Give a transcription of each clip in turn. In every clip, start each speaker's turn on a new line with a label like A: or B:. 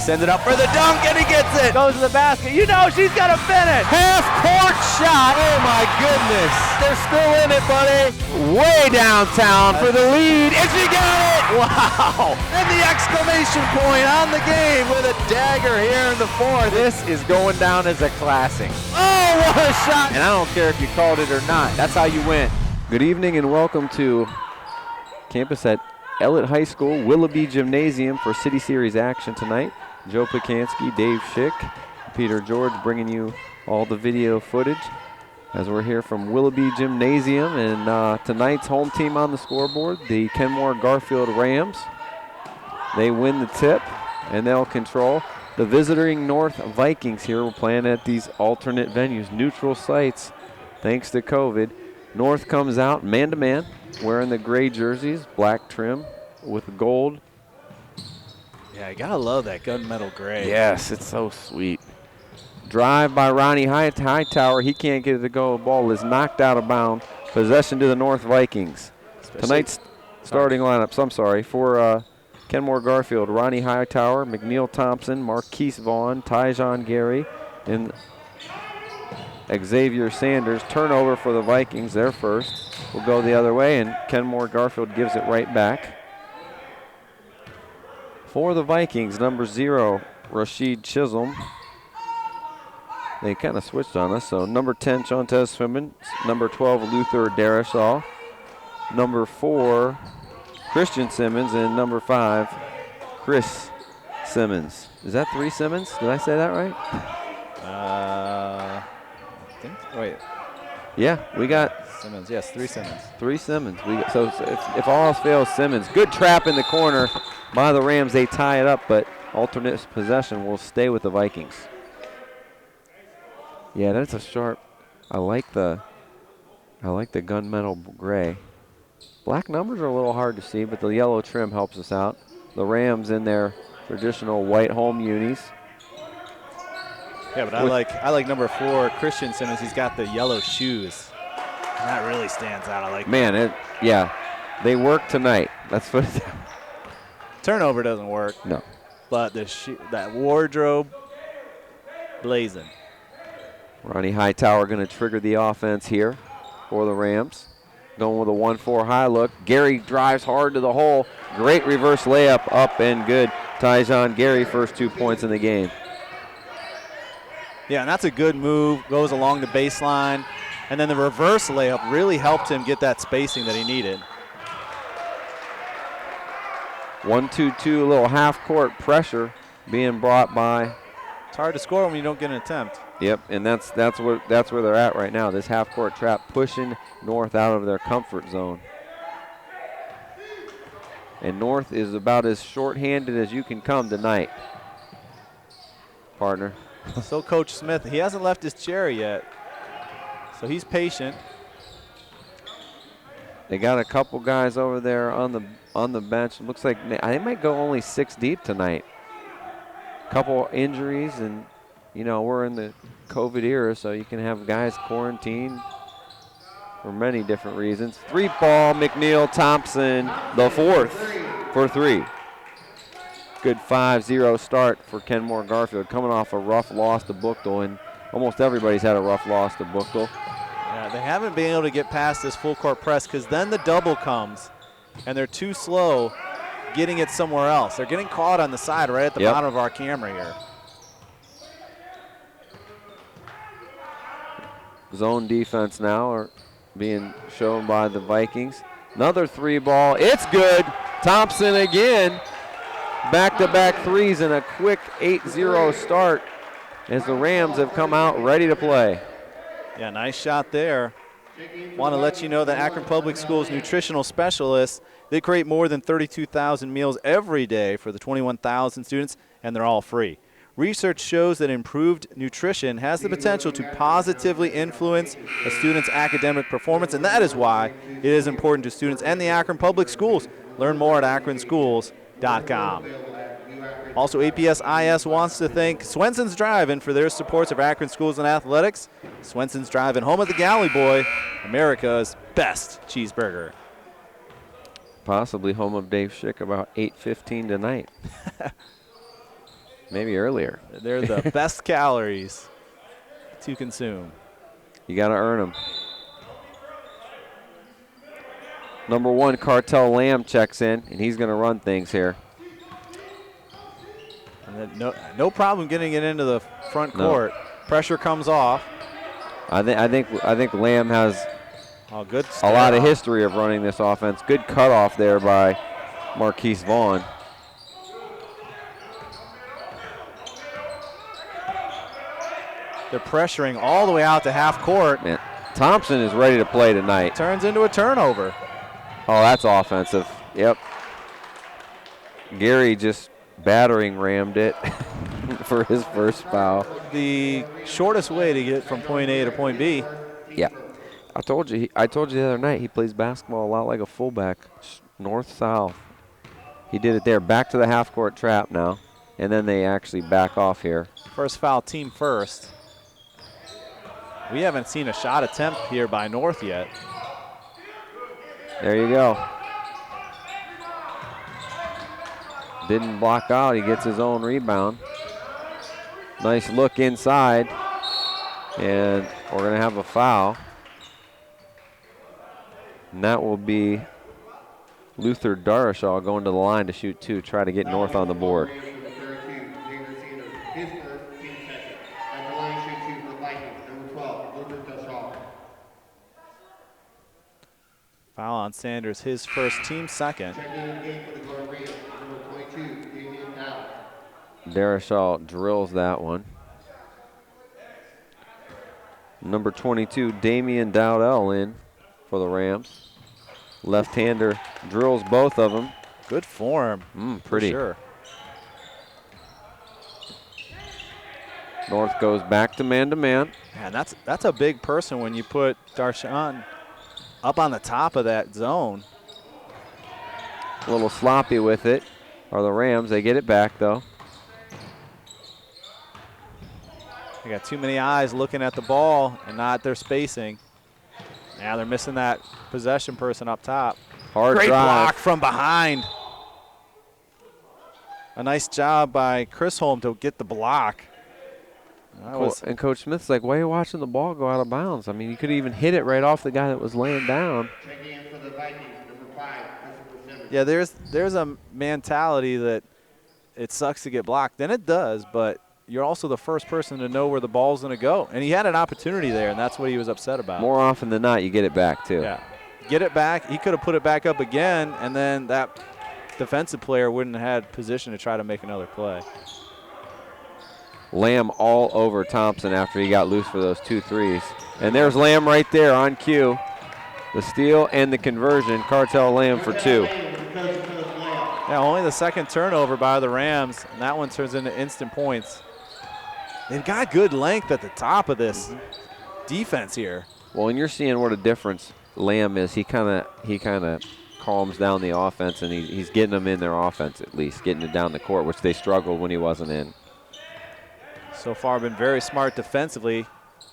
A: Sends it up for the dunk, and he gets it.
B: Goes to the basket. You know she's got to finish.
A: Half-court shot. Oh, my goodness. They're still in it, buddy. Way downtown for the lead, and she got it. Wow. And the exclamation point on the game with a dagger here in the fourth. This is going down as a classic. Oh, what a shot. And I don't care if you called it or not. That's how you win. Good evening and welcome to campus at Ellet High School, Willoughby Gymnasium for City Series action tonight. Joe Pukansky, Dave Schick, Peter George bringing you all the video footage as we're here from Willoughby Gymnasium. And tonight's home team on the scoreboard, the Kenmore-Garfield Rams. They win the tip and they'll control. The visiting North Vikings here will plan at these alternate venues, neutral sites, thanks to COVID. North comes out man-to-man, wearing the gray jerseys, black trim with gold.
B: Yeah, you gotta love that gunmetal gray.
A: Yes, it's so sweet. Drive by Ronnie Hightower. He can't get it to go. The ball is knocked out of bounds. Possession to the North Vikings. Tonight's starting lineups, I'm sorry, for Kenmore-Garfield, Ronnie Hightower, McNeil Thompson, Marquise Vaughn, Tyjon Gary, and Xavier Sanders. Turnover for the Vikings, their first. Will go the other way, and Kenmore-Garfield gives it right back. For the Vikings, number 0, Rashid Chisholm. They kind of switched on us. So number 10, Chontez Simmons. Number 12, Luther Darashaw. Number 4, Christian Simmons. And number 5, Chris Simmons. Is that 3 Simmons? Did I say that right?
B: Wait.
A: Yeah, we got
B: Simmons. Yes, 3 Simmons.
A: 3 Simmons. So if all else fails, Simmons. Good trap in the corner by the Rams. They tie it up, but alternate possession will stay with the Vikings. Yeah, that's a sharp. I like the gunmetal gray. Black numbers are a little hard to see, but the yellow trim helps us out. The Rams in their traditional white home unis.
B: Yeah, but I like number 4, Christian Simmons. He's got the yellow shoes. And that really stands out. I like
A: Man, yeah. They work tonight. Let's put it down.
B: Turnover doesn't work.
A: No.
B: But that wardrobe blazing.
A: Ronnie Hightower going to trigger the offense here for the Rams. Going with a 1-4 high look. Gary drives hard to the hole. Great reverse layup, up and good. Tyjon Gary, first 2 points in the game.
B: Yeah, and that's a good move. Goes along the baseline. And then the reverse layup really helped him get that spacing that he needed.
A: 1-2-2, a little half-court pressure being brought by.
B: It's hard to score when you don't get an attempt.
A: Yep, and that's where they're at right now. This half-court trap pushing North out of their comfort zone. And North is about as short-handed as you can come tonight, partner.
B: So Coach Smith, he hasn't left his chair yet. So he's patient.
A: They got a couple guys over there on the bench. It looks like they might go only 6 deep tonight. Couple injuries, and we're in the COVID era, so you can have guys quarantined for many different reasons. 3-ball, McNeil Thompson, the 4th for 3. Good 5-0 start for Kenmore-Garfield, coming off a rough loss to Buchtel, and almost everybody's had a rough loss to Buchtel.
B: Yeah, they haven't been able to get past this full court press because then the double comes, and they're too slow getting it somewhere else. They're getting caught on the side right at the bottom of our camera here.
A: Zone defense now are being shown by the Vikings. Another 3-ball. It's good. Thompson again. Back-to-back threes and a quick 8-0 start as the Rams have come out ready to play.
B: Yeah, nice shot there. Want to let you know that Akron Public Schools nutritional specialists, they create more than 32,000 meals every day for the 21,000 students, and they're all free. Research shows that improved nutrition has the potential to positively influence a student's academic performance, and that is why it is important to students and the Akron Public Schools. Learn more at akronschools.com. Also, APS-IS wants to thank Swenson's Drive-In for their supports of Akron Schools and Athletics. Swenson's Drive-In, home of the Galley Boy, America's best cheeseburger.
A: Possibly home of Dave Schick about 8:15 tonight.
C: Maybe earlier.
B: They're the best calories to consume.
C: You got to earn them. Number 1, Cartel Lamb checks in, and he's going to run things here.
B: And then no problem getting it into the front court. Pressure comes off.
C: I think Lamb has
B: good
C: a lot of history of running this offense. Good cutoff there by Marquise Vaughn.
B: They're pressuring all the way out to half court.
C: Man, Thompson is ready to play tonight.
B: Turns into a turnover.
C: Oh, that's offensive. Yep. Gary just battering rammed it for his first foul.
B: The shortest way to get from point A to point B.
C: Yeah. I told you the other night he plays basketball a lot like a fullback, north-south. He did it there. Back to the half-court trap now, and then they actually back off here.
B: First foul, team first. We haven't seen a shot attempt here by North yet.
C: There you go. Didn't block out. He gets his own rebound. Nice look inside. And we're going to have a foul. And that will be Luther Darashaw going to the line to shoot 2, try to get North on the board.
B: Foul on Sanders, his first, team second.
C: Darashaw drills that one. Number 22, Damian Dowdell in for the Rams. Left-hander drills both of them.
B: Good form.
C: Pretty.
B: For sure.
C: North goes back to man-to-man.
B: Man, that's a big person when you put Darshan up on the top of that zone.
C: A little sloppy with it are the Rams. They get it back, though.
B: They got too many eyes looking at the ball and not their spacing. Now they're missing that possession person up top.
C: Hard
B: Great
C: drive.
B: block from behind. A nice job by Chris Holm to get the block.
C: And Coach Smith's like, why are you watching the ball go out of bounds? I mean, you could even hit it right off the guy that was laying down.
B: Yeah, there's a mentality that it sucks to get blocked, and it does, but you're also the first person to know where the ball's going to go. And he had an opportunity there, and that's what he was upset about.
C: More often than not, you get it back, too.
B: Yeah. Get it back. He could have put it back up again, and then that defensive player wouldn't have had position to try to make another play.
C: Lamb all over Thompson after he got loose for those 2 threes. And there's Lamb right there on cue. The steal and the conversion. Cartel Lamb for 2.
B: Yeah, only the second turnover by the Rams, and that one turns into instant points. They've got good length at the top of this defense here.
C: Well, and you're seeing what a difference Lamb is. He kind of calms down the offense, and he's getting them in their offense at least, getting it down the court, which they struggled when he wasn't in.
B: So far been very smart defensively.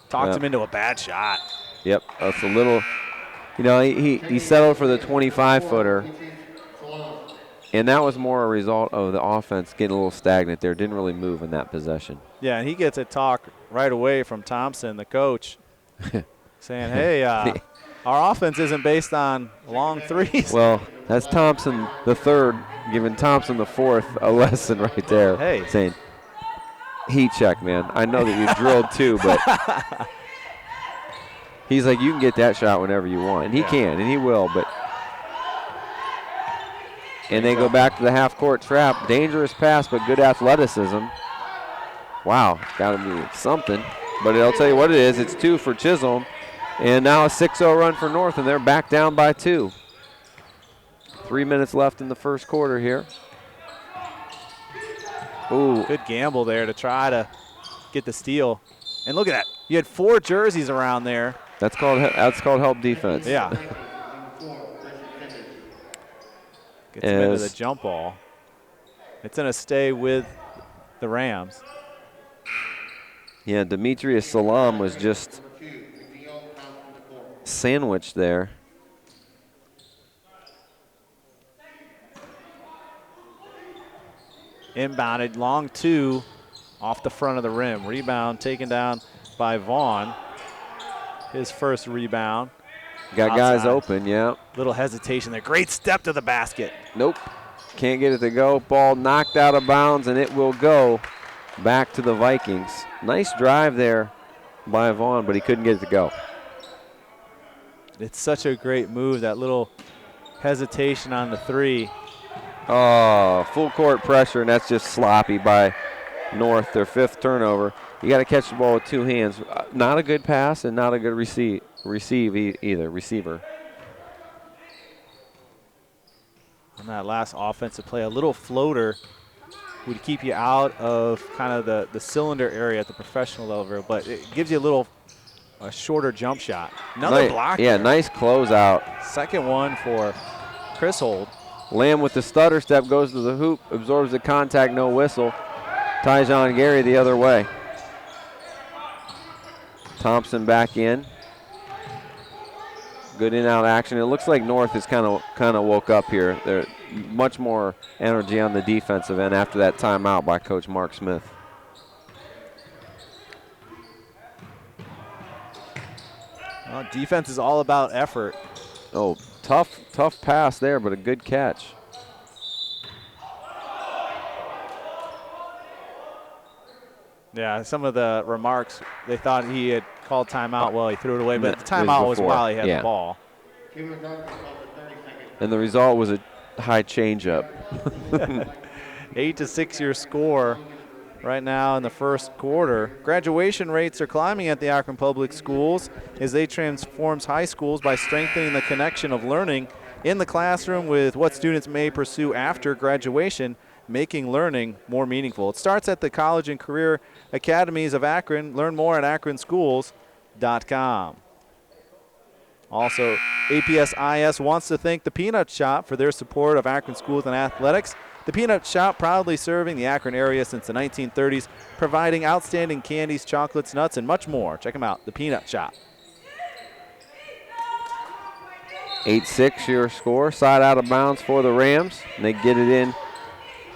B: Talked him into a bad shot.
C: Yep, that's a little, he settled for the 25-footer. And that was more a result of the offense getting a little stagnant there. Didn't really move in that possession.
B: Yeah, and he gets a talk right away from Thompson, the coach, saying, hey, our offense isn't based on long threes.
C: Well, that's Thompson the third, giving Thompson the fourth a lesson right there.
B: Hey.
C: Saying, heat check, man. I know that you drilled too, but he's like, you can get that shot whenever you want. And he can, and he will, but. And they go back to the half-court trap. Dangerous pass, but good athleticism. Wow, got to be something. But I'll tell you what it is. It's 2 for Chisholm. And now a 6-0 run for North, and they're back down by 2. 3 minutes left in the first quarter here. Ooh.
B: Good gamble there to try to get the steal. And look at that. You had 4 jerseys around there.
C: That's called help defense.
B: Yeah. Gets him into the jump ball. It's going to stay with the Rams.
C: Yeah, Demetrius Salam was just sandwiched there.
B: Inbounded, long 2. off the front of the rim. Rebound taken down by Vaughn. His first rebound.
C: Got
B: outside.
C: guys open, yeah.
B: Little hesitation there. Great step to the basket.
C: Nope. Can't get it to go. Ball knocked out of bounds, and it will go back to the Vikings. Nice drive there by Vaughn, but he couldn't get it to go.
B: It's such a great move, that little hesitation on the three.
C: Oh, full court pressure, and that's just sloppy by North, their 5th turnover. You got to catch the ball with 2 hands. Not a good pass and not a good receiver.
B: On that last offensive play, a little floater would keep you out of kind of the cylinder area at the professional level, but it gives you a shorter jump shot. Another block.
C: Yeah,
B: there.
C: nice closeout.
B: Second one for Chris Hold.
C: Lamb with the stutter step goes to the hoop, absorbs the contact, no whistle. Tyjon Gary the other way. Thompson back in. Good in-out action. It looks like North has kind of woke up here. There's much more energy on the defensive end after that timeout by Coach Mark Smith.
B: Well, defense is all about effort.
C: Oh, tough pass there, but a good catch.
B: Yeah, some of the remarks, they thought he had called timeout. Well, he through it away, but the timeout was while he had the ball.
C: And the result was a high changeup.
B: 8-6 your score right now in the first quarter. Graduation rates are climbing at the Akron Public Schools as they transform high schools by strengthening the connection of learning in the classroom with what students may pursue after graduation, making learning more meaningful. It starts at the College and Career Academies of Akron. Learn more at akronschools.com. Also, APS-IS wants to thank the Peanut Shop for their support of Akron schools and athletics. The Peanut Shop, proudly serving the Akron area since the 1930s, providing outstanding candies, chocolates, nuts, and much more. Check them out, the Peanut Shop.
C: 8-6 your score. Side out of bounds for the Rams. And they get it in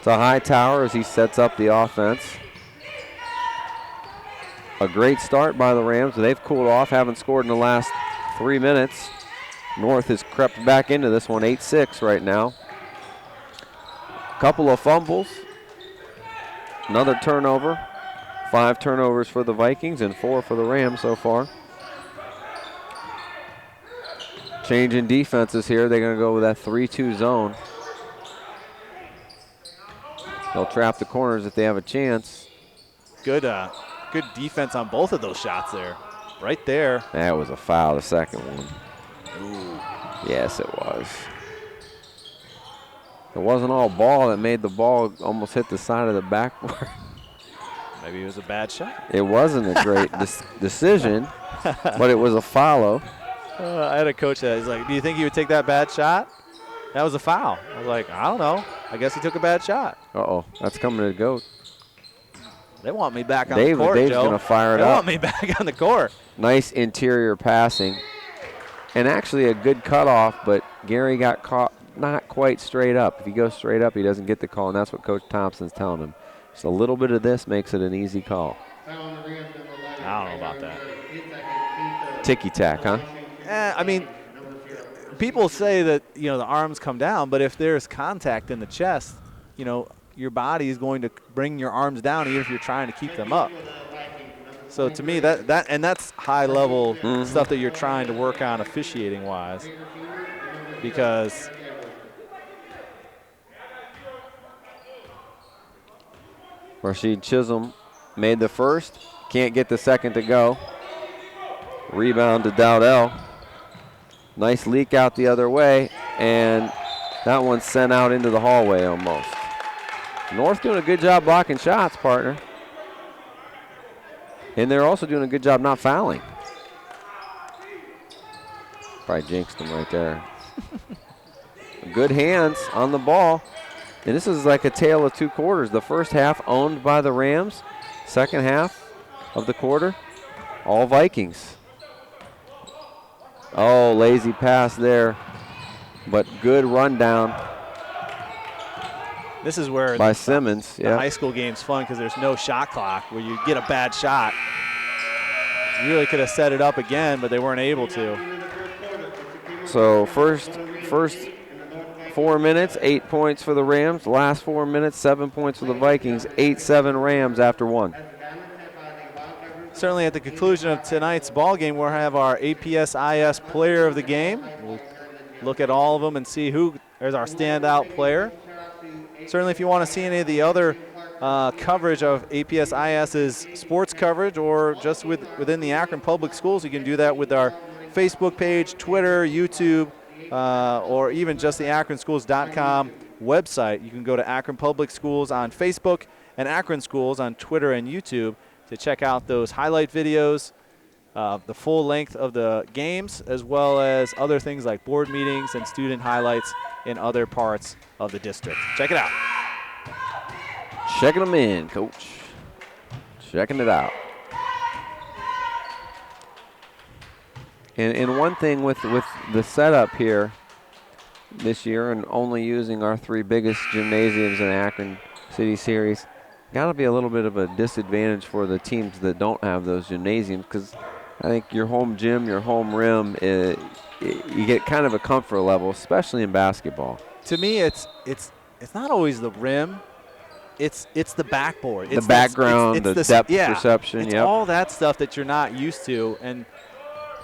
C: to Hightower as he sets up the offense. A great start by the Rams. They've cooled off, haven't scored in the last 3 minutes. North has crept back into this one, 8-6 right now. Couple of fumbles. Another turnover. 5 turnovers for the Vikings and 4 for the Rams so far. Change in defenses here. They're going to go with that 3-2 zone. They'll trap the corners if they have a chance.
B: Good defense on both of those shots there. Right there.
C: That was a foul, the second one.
B: Ooh.
C: Yes, it was. It wasn't all ball that made the ball almost hit the side of the backboard.
B: Maybe it was a bad shot.
C: It wasn't a great decision, but it was a follow.
B: I had a coach that he's like, do you think he would take that bad shot? That was a foul. I was like, I don't know. I guess he took a bad shot.
C: Uh-oh, that's coming to go.
B: They want me back on the court,
C: Dave's
B: Joe.
C: Going to fire it up.
B: They want me back on the court.
C: Nice interior passing. And actually a good cutoff, but Gary got caught not quite straight up. If he goes straight up, he doesn't get the call, and that's what Coach Thompson's telling him. Just a little bit of this makes it an easy call.
B: I don't know about that.
C: Ticky-tack, huh?
B: I mean, people say that, the arms come down, but if there's contact in the chest, your body is going to bring your arms down even if you're trying to keep them up. So to me, that's high-level stuff that you're trying to work on officiating-wise, because
C: Rashid Chisholm made the first, can't get the second to go. Rebound to Dowdell. Nice leak out the other way, and that one's sent out into the hallway almost. North doing a good job blocking shots, partner. And they're also doing a good job not fouling. Probably jinxed them right there. Good hands on the ball. And this is like a tale of 2 quarters. The first half owned by the Rams. Second half of the quarter, all Vikings. Oh, lazy pass there, but good rundown.
B: This is where
C: by Simmons.
B: The high school game's fun because there's no shot clock where you get a bad shot. You really could have set it up again, but they weren't able to.
C: So first 4 minutes, 8 points for the Rams. Last 4 minutes, 7 points for the Vikings. 8-7 Rams after one.
B: Certainly at the conclusion of tonight's ball game, we'll have our APS-IS player of the game. We'll look at all of them and see who is our standout player. Certainly if you want to see any of the other coverage of APS-IS's sports coverage or just within the Akron Public Schools, you can do that with our Facebook page, Twitter, YouTube, or even just the akronschools.com website. You can go to Akron Public Schools on Facebook and Akron Schools on Twitter and YouTube to check out those highlight videos, the full length of the games, as well as other things like board meetings and student highlights in other parts of the district. Check it out.
C: Checking them in, Coach. Checking it out. And one thing with the setup here this year and only using our 3 biggest gymnasiums in Akron City Series, got to be a little bit of a disadvantage for the teams that don't have those gymnasiums, because I think your home gym, your home rim, you get kind of a comfort level, especially in basketball.
B: To me, it's not always the rim. It's the backboard.
C: The background, the depth perception.
B: It's all that stuff that you're not used to.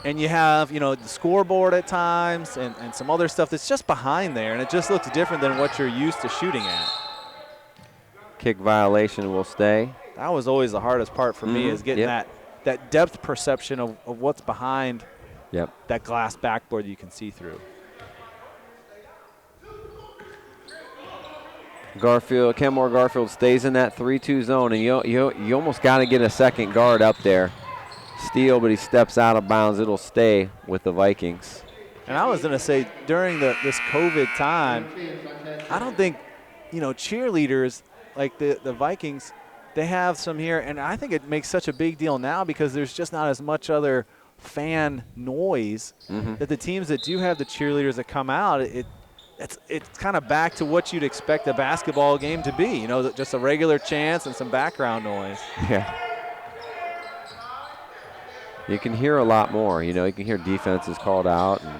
B: And you have, the scoreboard at times and some other stuff that's just behind there, and it just looks different than what you're used to shooting at.
C: Kick violation will stay.
B: That was always the hardest part for me, is getting that depth perception of what's behind that glass backboard you can see through.
C: Kenmore-Garfield stays in that 3-2 zone, and you almost got to get a second guard up there. Steal, but he steps out of bounds. It'll stay with the Vikings.
B: And I was going to say, during this COVID time, I don't think, cheerleaders like the Vikings, they have some here, and I think it makes such a big deal now because there's just not as much other fan noise that the teams that do have the cheerleaders that come out, it's kind of back to what you'd expect a basketball game to be, just a regular chants and some background noise.
C: Yeah. You can hear a lot more. You can hear defenses called out, and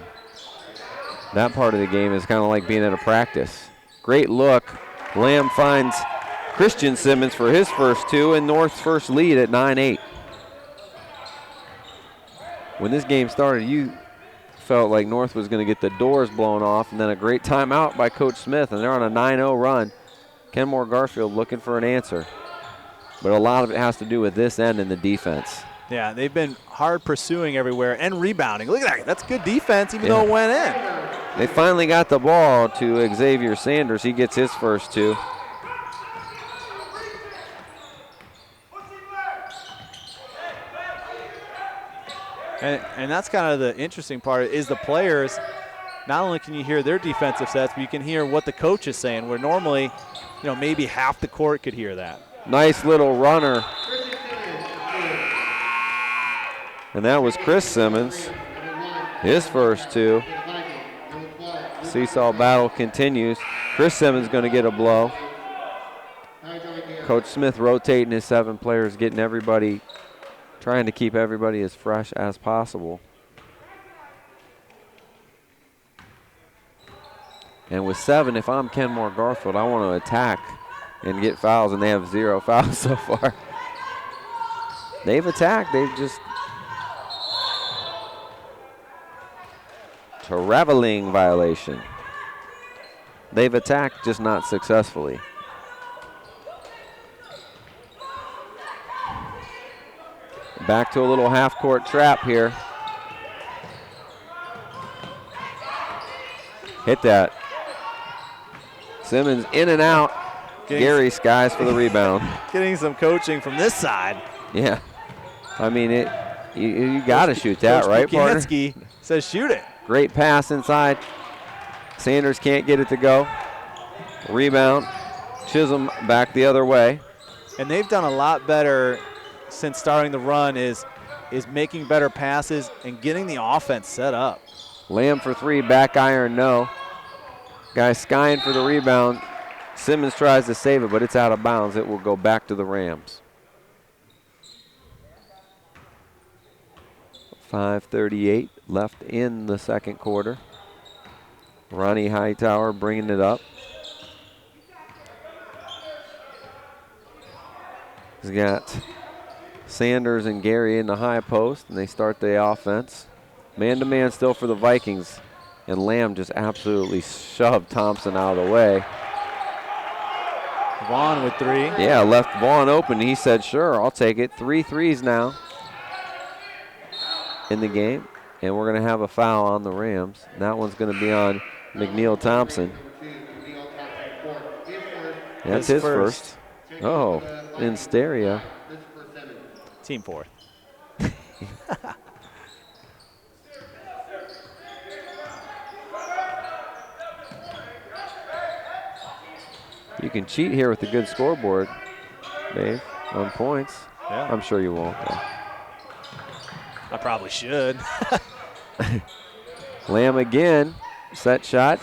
C: that part of the game is kind of like being at a practice. Great look. Lamb finds Christian Simmons for his first 2, and North's first lead at 9-8. When this game started, you felt like North was going to get the doors blown off, and then a great timeout by Coach Smith, and they're on a 9-0 run. Kenmore-Garfield looking for an answer. But a lot of it has to do with this end and the defense.
B: Yeah, they've been hard pursuing everywhere and rebounding. Look at that. That's good defense, even though it went in.
C: They finally got the ball to Xavier Sanders. He gets his first 2.
B: And that's kind of the interesting part is the players, not only can you hear their defensive sets, but you can hear what the coach is saying, where normally, maybe half the court could hear that.
C: Nice little runner. And that was Chris Simmons, his first 2. Seesaw battle continues. Chris Simmons going to get a blow. Coach Smith rotating his 7 players, getting everybody, trying to keep everybody as fresh as possible. And with 7, if I'm Kenmore-Garfield, I want to attack and get fouls, and they have 0 fouls so far. They've attacked. They've just traveling violation. They've attacked, just not successfully. Back to a little half-court trap here. Hit that. Simmons in and out. Gary Skies for the rebound.
B: Getting some coaching from this side.
C: Yeah. I mean, you got to shoot that,
B: Coach
C: right, partner?
B: Pukansky says shoot it.
C: Great pass inside. Sanders can't get it to go. Rebound. Chisholm back the other way.
B: And they've done a lot better since starting the run is making better passes and getting the offense set up.
C: Lamb for 3, back iron, no. Guy skying for the rebound. Simmons tries to save it, but it's out of bounds. It will go back to the Rams. 5:38 left in the second quarter. Ronnie Hightower bringing it up. He's got Sanders and Gary in the high post, and they start the offense. Man-to-man still for the Vikings, and Lamb just absolutely shoved Thompson out of the way.
B: Vaughn with 3.
C: Yeah, left Vaughn open. He said, sure, I'll take it. 3 threes now in the game, and we're going to have a foul on the Rams. And that one's going to be on McNeil Thompson. That's his first. Oh, in stereo.
B: Team 4th.
C: You can cheat here with a good scoreboard, Dave, on points.
B: Yeah.
C: I'm sure you won't, though.
B: I probably should.
C: Lamb again, set shot.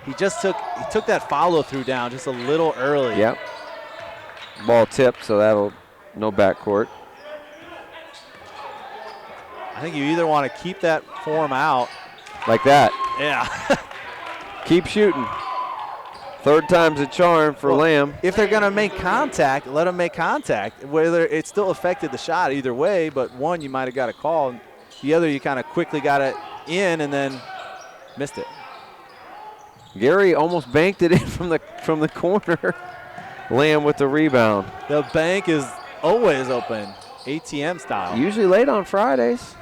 B: He took that follow through down just a little early.
C: Yep. Ball tipped, so that'll no backcourt.
B: I think you either want to keep that form out.
C: Like that.
B: Yeah.
C: Keep shooting. Third time's a charm for Lamb.
B: If they're going to make contact, let them make contact. Whether it still affected the shot either way, but one you might have got a call. The other you kind of quickly got it in and then missed it.
C: Gary almost banked it in from the corner. Lamb with the rebound.
B: The bank is always open, ATM style.
C: Usually late on Fridays.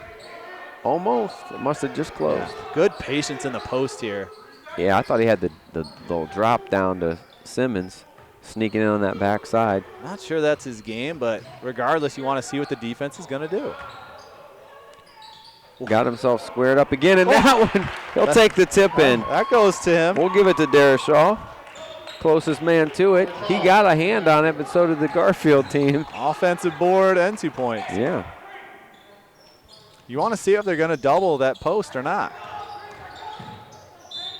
C: Almost. It must have just closed.
B: Yeah. Good patience in the post here.
C: Yeah, I thought he had the little drop down to Simmons, sneaking in on that backside.
B: Not sure that's his game, but regardless, you want to see what the defense is going to do.
C: Got himself squared up again, and that one, he'll take the tip in.
B: That goes to him.
C: We'll give it to Darashaw. Closest man to it. He got a hand on it, but so did the Garfield team.
B: Offensive board and 2 points.
C: Yeah.
B: You want to see if they're going to double that post or not.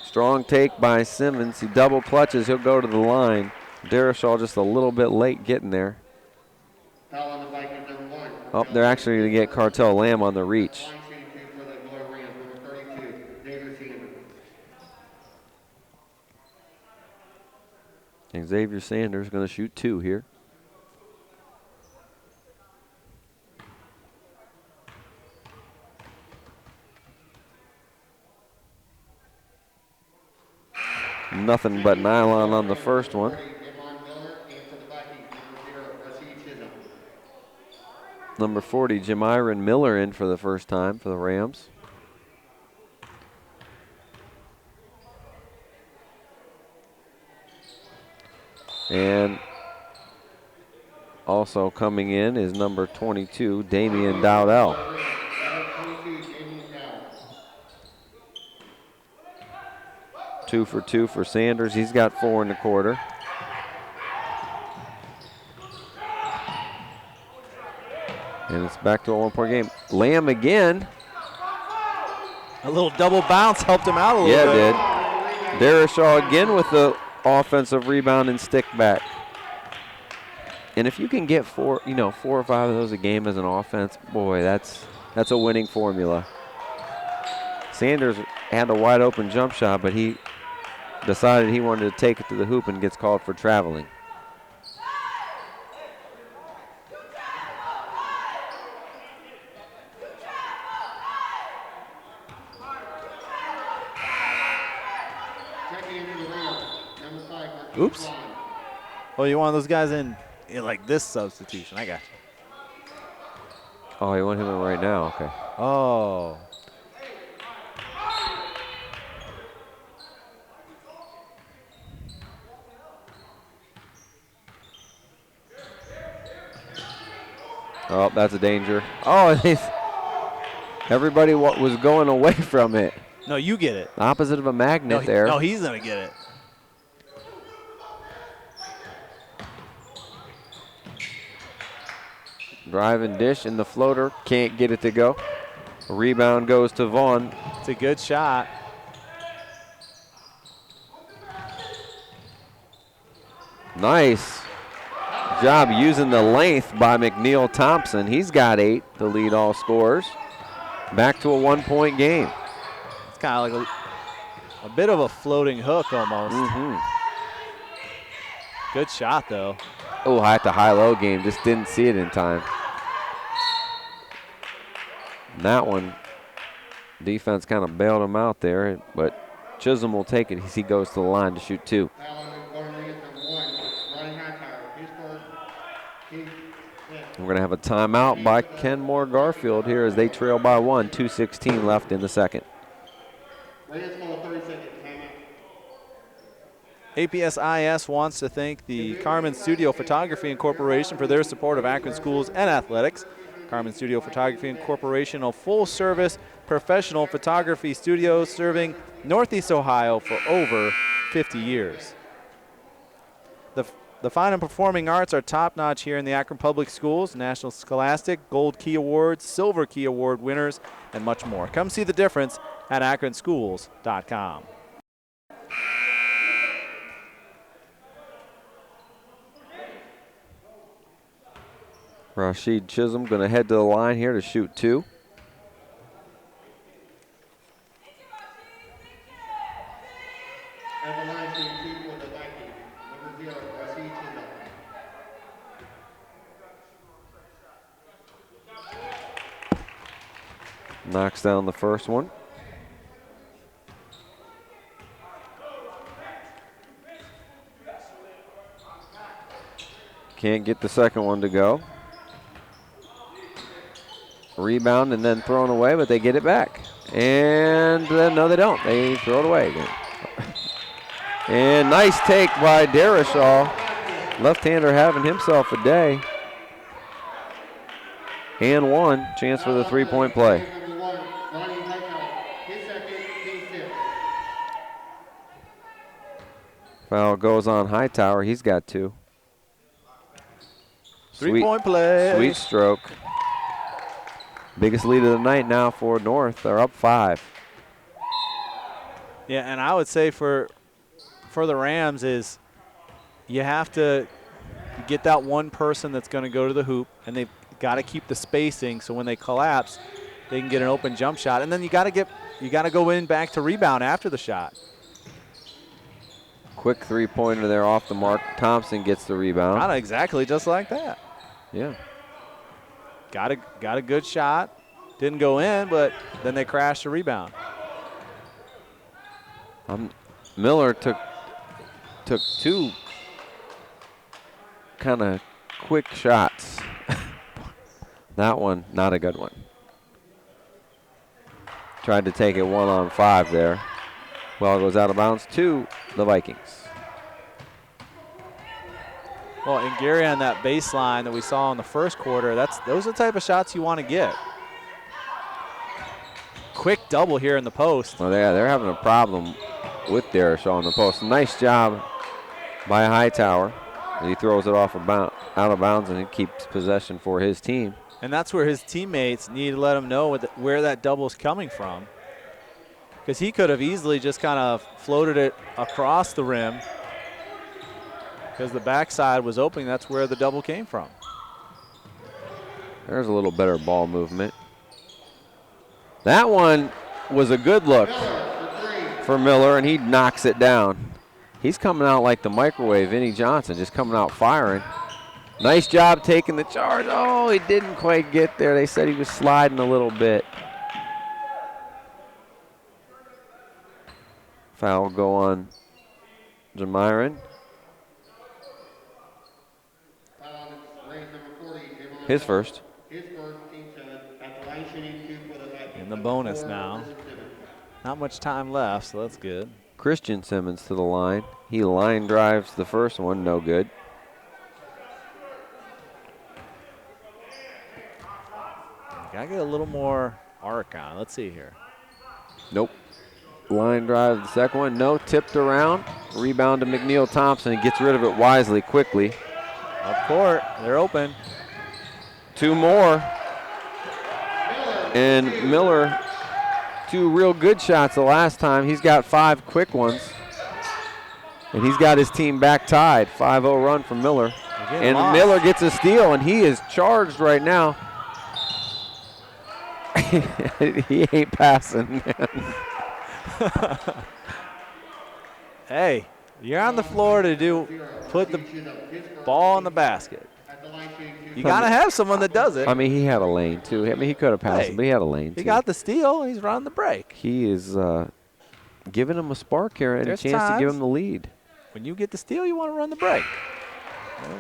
C: Strong take by Simmons. He double clutches. He'll go to the line. Darashaw just a little bit late getting there. Oh, they're actually going to get Cartel Lamb on the reach. Xavier Sanders going to shoot 2 here. Nothing but nylon on the first one. Number 40, Jamiron Miller in for the first time for the Rams. And also coming in is number 22, Damian Dowdell. Two for 2 for Sanders. He's got 4 in the quarter. And it's back to a 1-point game. Lamb again.
B: A little double bounce helped him out a little bit.
C: Yeah, it did. Darashaw again with the offensive rebound and stick back. And if you can get 4 or 5 of those a game as an offense, boy, that's a winning formula. Sanders had a wide open jump shot, but he decided he wanted to take it to the hoop and gets called for traveling.
B: Oops. Oh, you want those guys in like this substitution. I got you.
C: Oh, you want him in right now? Okay.
B: Oh.
C: Oh, that's a danger. Oh, everybody was going away from it.
B: No, you get it.
C: Opposite of a magnet there.
B: No, he's going to get it.
C: Drive and dish, and the floater can't get it to go. A rebound goes to Vaughn.
B: It's a good shot.
C: Nice job using the length by McNeil Thompson. He's got 8 to lead all scorers. Back to a 1-point game.
B: It's kind of like a bit of a floating hook almost. Good shot, though.
C: Oh, at the high-low game. Just didn't see it in time. And that one, defense kind of bailed him out there, but Chisholm will take it as he goes to the line to shoot 2. We're going to have a timeout by Kenmore-Garfield here as they trail by 1, 2:16 left in the second.
B: APSIS wants to thank the Carmen Studio Photography Incorporation for their support of Akron schools and athletics. Carmen Studio Photography Incorporation, a full-service professional photography studio serving Northeast Ohio for over 50 years. The fine and performing arts are top-notch here in the Akron Public Schools. National Scholastic, Gold Key Awards, Silver Key Award winners, and much more. Come see the difference at akronschools.com.
C: Rashid Chisholm going to head to the line here to shoot 2. Knocks down the first one. Can't get the second one to go. Rebound and then thrown away, but they get it back. And no, they don't. They throw it away again. And nice take by Derishaw. Left-hander having himself a day. And one. Chance for the three-point play. Foul goes on Hightower. He's got 2.
B: Three-point play.
C: Sweet stroke. Biggest lead of the night now for North. They're up 5.
B: Yeah, and I would say for the Rams is you have to get that one person that's going to go to the hoop, and they've got to keep the spacing so when they collapse, they can get an open jump shot. And then you got to go in back to rebound after the shot.
C: Quick three-pointer there off the mark. Thompson gets the rebound.
B: Not exactly just like that.
C: Yeah.
B: Got a good shot. Didn't go in, but then they crashed the rebound.
C: Miller took 2 kind of quick shots. That one, not a good one. Tried to take it 1-on-5 there. Ball goes out of bounds to the Vikings.
B: Well, and Gary on that baseline that we saw in the first quarter, those are the type of shots you want to get. Quick double here in the post.
C: Well, they're having a problem with Derishaw in the post. Nice job by Hightower. He throws it out of bounds and he keeps possession for his team.
B: And that's where his teammates need to let him know where that double's coming from. Because he could have easily just kind of floated it across the rim. Because the backside was open, that's where the double came from.
C: There's a little better ball movement. That one was a good look for Miller, and he knocks it down. He's coming out like the microwave, Vinnie Johnson, just coming out firing. Nice job taking the charge. Oh, he didn't quite get there. They said he was sliding a little bit. Foul will go on Jamiron. His first.
B: In the bonus now. Not much time left, so that's good.
C: Christian Simmons to the line. He line drives the first one, no good.
B: Gotta get a little more arc on. Let's see here.
C: Nope. Line drive the second one, no. Tipped around. Rebound to McNeil Thompson. He gets rid of it wisely, quickly.
B: Up court, they're open.
C: 2 more. And Miller, 2 real good shots the last time. He's got 5 quick ones. And he's got his team back tied. 5-0 run from Miller. And
B: lost.
C: Miller gets a steal, and he is charged right now. He ain't passing, man.
B: Hey, you're on the floor to put the ball in the basket. You got to have someone that does it.
C: I mean, he had a lane, too. I mean, he could have passed him, but he had a lane, too.
B: He got the steal, and he's running the break.
C: He is giving him a spark here and
B: There's
C: a chance to give
B: times
C: him the lead.
B: when you get the steal, you want to run the break.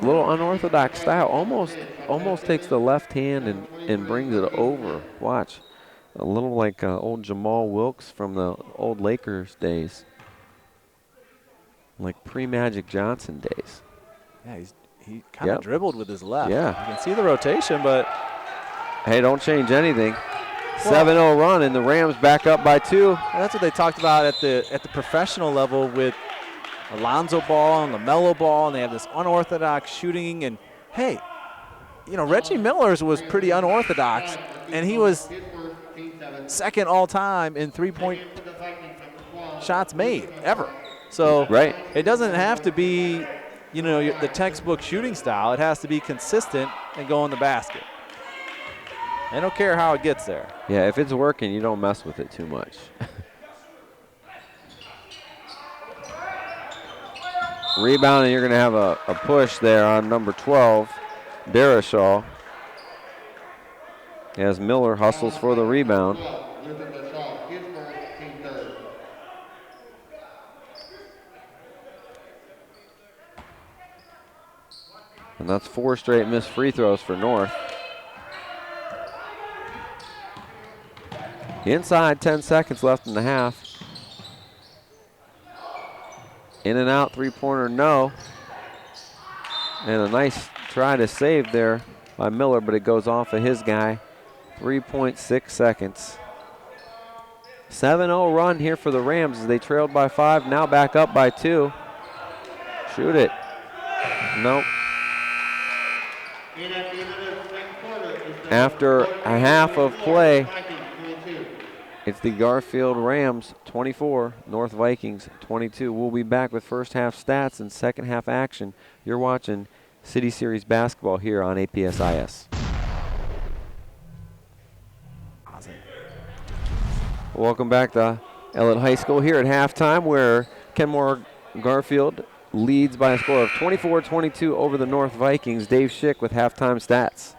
C: A little unorthodox style. Almost takes the left hand and brings it over. Watch. A little like old Jamal Wilkes from the old Lakers days. Like pre-Magic Johnson days.
B: Yeah, he kind of dribbled with his left.
C: Yeah.
B: You can see the rotation, but
C: Hey, don't change anything. 7-0 run, and the Rams back up by 2.
B: that's what they talked about at the professional level with Alonzo Ball and LaMelo Ball, and they have this unorthodox shooting. And hey, Reggie Miller's was pretty unorthodox, and he was second all time in 3-point shots made ever. So
C: Right.
B: it doesn't have to be, the textbook shooting style. It has to be consistent and go in the basket. I don't care how it gets there.
C: Yeah, if it's working, you don't mess with it too much. Rebound, and you're going to have a push there on number 12, Darashaw. As Miller hustles for the rebound. And that's 4 straight missed free throws for North. Inside, 10 seconds left in the half. In and out, three-pointer, no. And a nice try to save there by Miller, but it goes off of his guy. 3.6 seconds. 7-0 run here for the Rams as they trailed by 5, now back up by 2. Shoot it. Nope. After a half of play, it's the Garfield Rams 24, North Vikings 22. We'll be back with first half stats and second half action. You're watching City Series basketball here on APSIS. Welcome back to Ellet High School here at halftime, where Kenmore-Garfield leads by a score of 24-22 over the North Vikings. Dave Schick with halftime stats.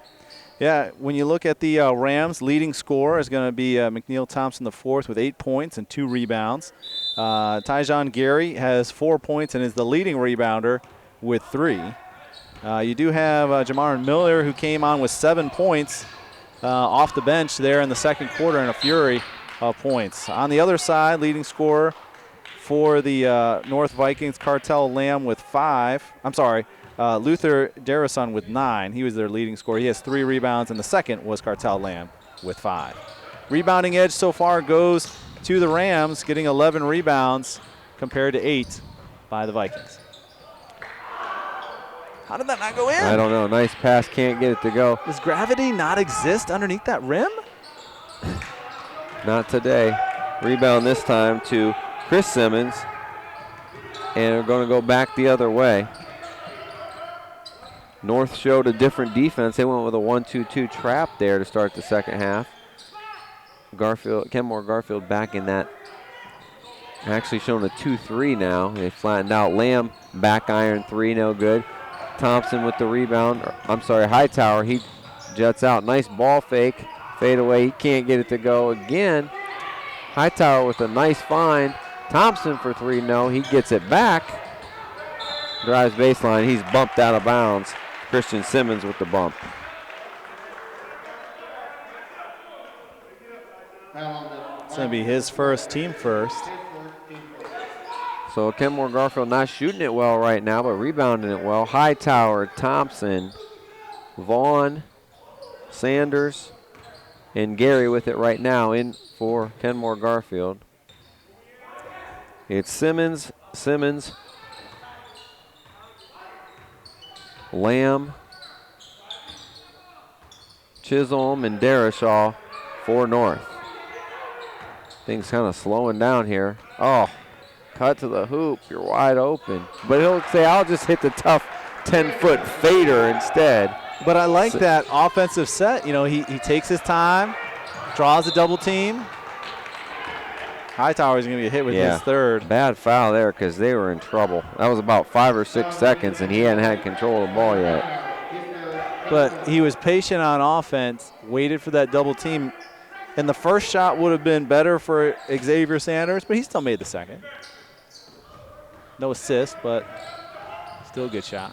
B: Yeah, when you look at the Rams, leading scorer is going to be McNeil Thompson IV with 8 points and 2 rebounds. Tyjon Gary has 4 points and is the leading rebounder with 3. You do have Jamarin Miller, who came on with 7 points off the bench there in the second quarter in a flurry of points. On the other side, leading scorer for the North Vikings, Cartel Lamb with 5. Luther Darrison with 9. He was their leading scorer. He has 3 rebounds, and the second was Cartel Lamb with 5. Rebounding edge so far goes to the Rams, getting 11 rebounds compared to 8 by the Vikings. How did that not go in?
C: I don't know. Nice pass, can't get it to go.
B: Does gravity not exist underneath that rim?
C: Not today. Rebound this time to Chris Simmons, and we're going to go back the other way. North showed a different defense. They went with a 1-2-2 trap there to start the second half. Kenmore-Garfield back in that. Actually showing a 2-3 now. They flattened out. Lamb back iron 3, no good. Thompson with the rebound. Hightower, he jets out. Nice ball fake. Fade away. He can't get it to go again. Hightower with a nice find. Thompson for 3, no. He gets it back. Drives baseline. He's bumped out of bounds. Christian Simmons with the bump.
B: It's going to be his first, team first.
C: So Kenmore-Garfield not shooting it well right now, but rebounding it well. Hightower, Thompson, Vaughn, Sanders, and Gary with it right now in for Kenmore-Garfield. It's Simmons, Lamb, Chisholm, and Darashaw for North. Things kind of slowing down here. Oh, cut to the hoop, you're wide open. But he'll say, I'll just hit the tough 10-foot fader instead.
B: But I like that offensive set. You know, he takes his time, draws a double team. Hightower's going to get hit with his third.
C: Bad foul there because they were in trouble. That was about 5 or 6 seconds, and he hadn't had control of the ball yet.
B: But he was patient on offense, waited for that double team. And the first shot would have been better for Xavier Sanders, but he still made the second. No assist, but still a good shot.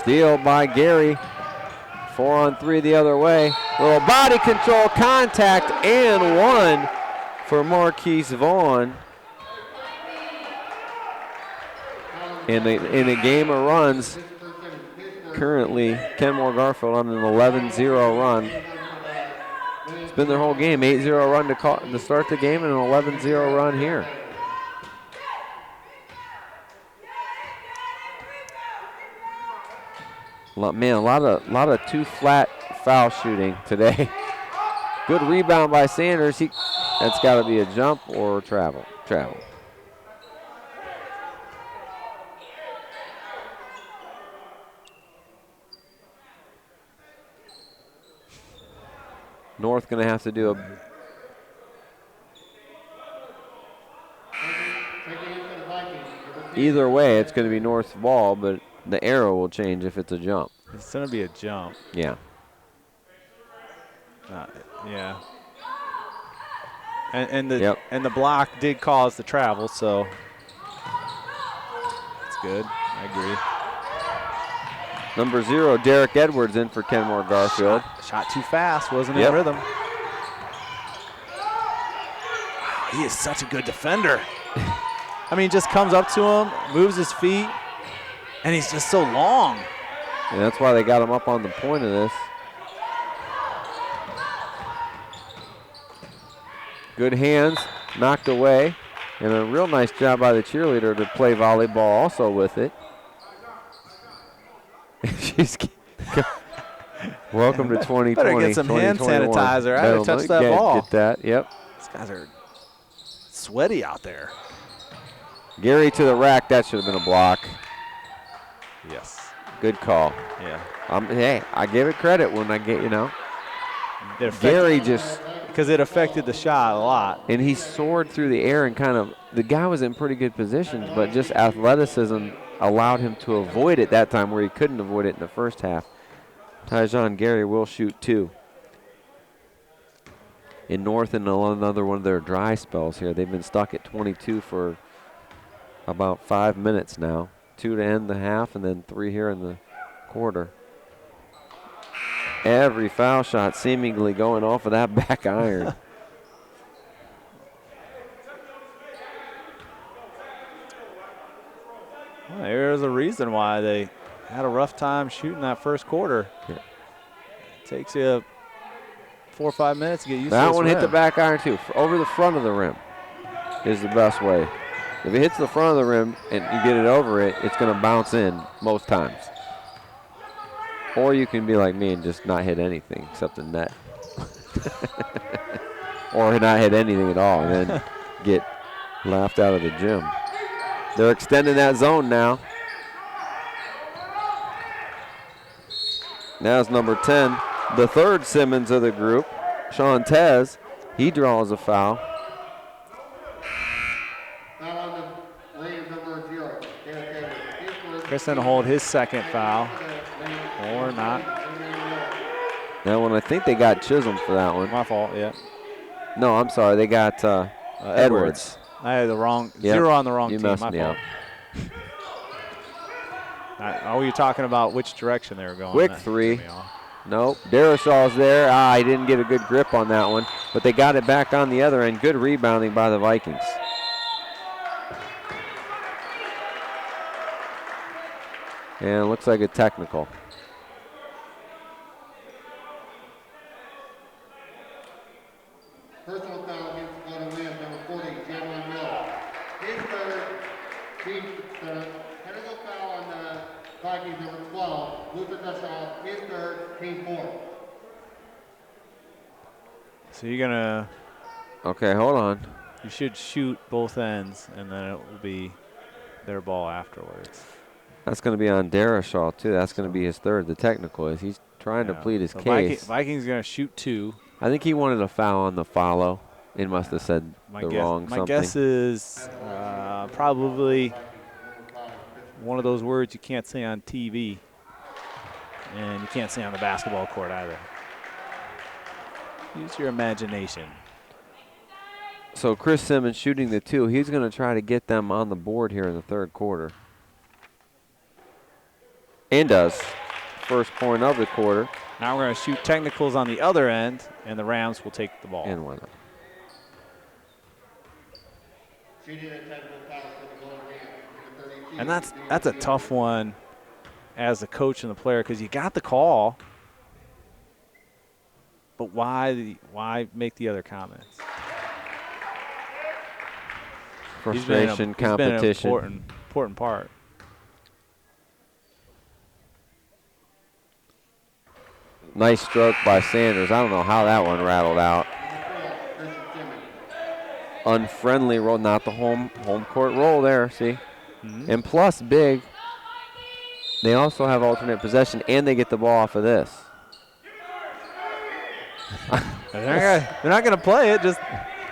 C: Steal by Gary. 4-on-3 the other way. Little body control, contact, and one for Marquise Vaughn. In a game of runs, currently Kenmore-Garfield on an 11-0 run. It's been their whole game, 8-0 run to start the game and an 11-0 run here. Man, a lot of too flat foul shooting today. Good rebound by Sanders. That's got to be a jump or travel. North going to have to do a either way. It's going to be North's ball, but the arrow will change if it's a jump.
B: It's going to be a jump.
C: Yeah.
B: Yeah. And the block did cause the travel, so it's good. I agree.
C: Number 0, Derek Edwards in for Kenmore-Garfield.
B: Shot too fast, wasn't in rhythm. Wow, he is such a good defender. I mean, just comes up to him, moves his feet, and he's just so long.
C: And that's why they got him up on the point of this. Good hands, knocked away, and a real nice job by the cheerleader to play volleyball also with it. Welcome to 2020.
B: Better get some hand sanitizer. I haven't touched that ball.
C: Get that, yep.
B: These guys are sweaty out there.
C: Gary to the rack. That should have been a block.
B: Yes.
C: Good call.
B: Yeah.
C: Hey, I give it credit when I get, Gary just.
B: Because it affected the shot a lot.
C: And he soared through the air and the guy was in pretty good positions, but just athleticism allowed him to avoid it that time where he couldn't avoid it in the first half. Tyjon Gary will shoot 2. In North, in another one of their dry spells here. They've been stuck at 22 for about 5 minutes now. 2 to end the half and then 3 here in the quarter. Every foul shot seemingly going off of that back iron.
B: Well, there's a reason why they had a rough time shooting that first quarter.
C: Yeah.
B: It takes you 4 or 5 minutes to get used to
C: that
B: this
C: one
B: rim.
C: hit the back iron too. Over the front of the rim is the best way. If it hits the front of the rim and you get it over it, it's going to bounce in most times. Or you can be like me and just not hit anything except the net. Or not hit anything at all and then get laughed out of the gym. They're extending that zone now. Now it's number 10, the third Simmons of the group, Sean Tez. He draws a foul.
B: Kristen will hold his second foul. Or not.
C: That one, I think they got Chisholm for that one.
B: My fault, yeah.
C: No, I'm sorry. They got Edwards.
B: I had the wrong, 0 on the wrong
C: you
B: team.
C: Messed
B: my
C: me
B: fault.
C: Up.
B: Were you talking about which direction they were going?
C: Quick 3. Nope. Darashaw's there. He didn't get a good grip on that one, but they got it back on the other end. Good rebounding by the Vikings. And it looks like a technical.
D: Personal foul against Dakota Williams, number 40, Jalen Mill. His third, team technical foul on the Vikings, number 12, Luther Dashaw. His third, team 4.
B: So you're going to.
C: Okay, hold on.
B: You should shoot both ends, and then it will be their ball afterwards.
C: That's going to be on Darashaw, too. That's going to be his third. The technical is he's trying to plead his case.
B: Vikings going to shoot 2.
C: I think he wanted a foul on the follow. It must have said wrong something.
B: My guess is probably one of those words you can't say on TV, and you can't say on the basketball court either. Use your imagination.
C: So Chris Simmons shooting the 2. He's going to try to get them on the board here in the third quarter. And does. First point of the quarter.
B: Now we're going to shoot technicals on the other end, and the Rams will take the ball.
C: And why not?
B: And that's a tough one as a coach and the player, because you got the call, but why make the other comments?
C: Frustration, competition.
B: He's been an important part.
C: Nice stroke by Sanders. I don't know how that one rattled out. Unfriendly roll, not the home court roll there, see? Mm-hmm. And plus big, they also have alternate possession, and they get the ball off of this.
B: They're not going to play it, just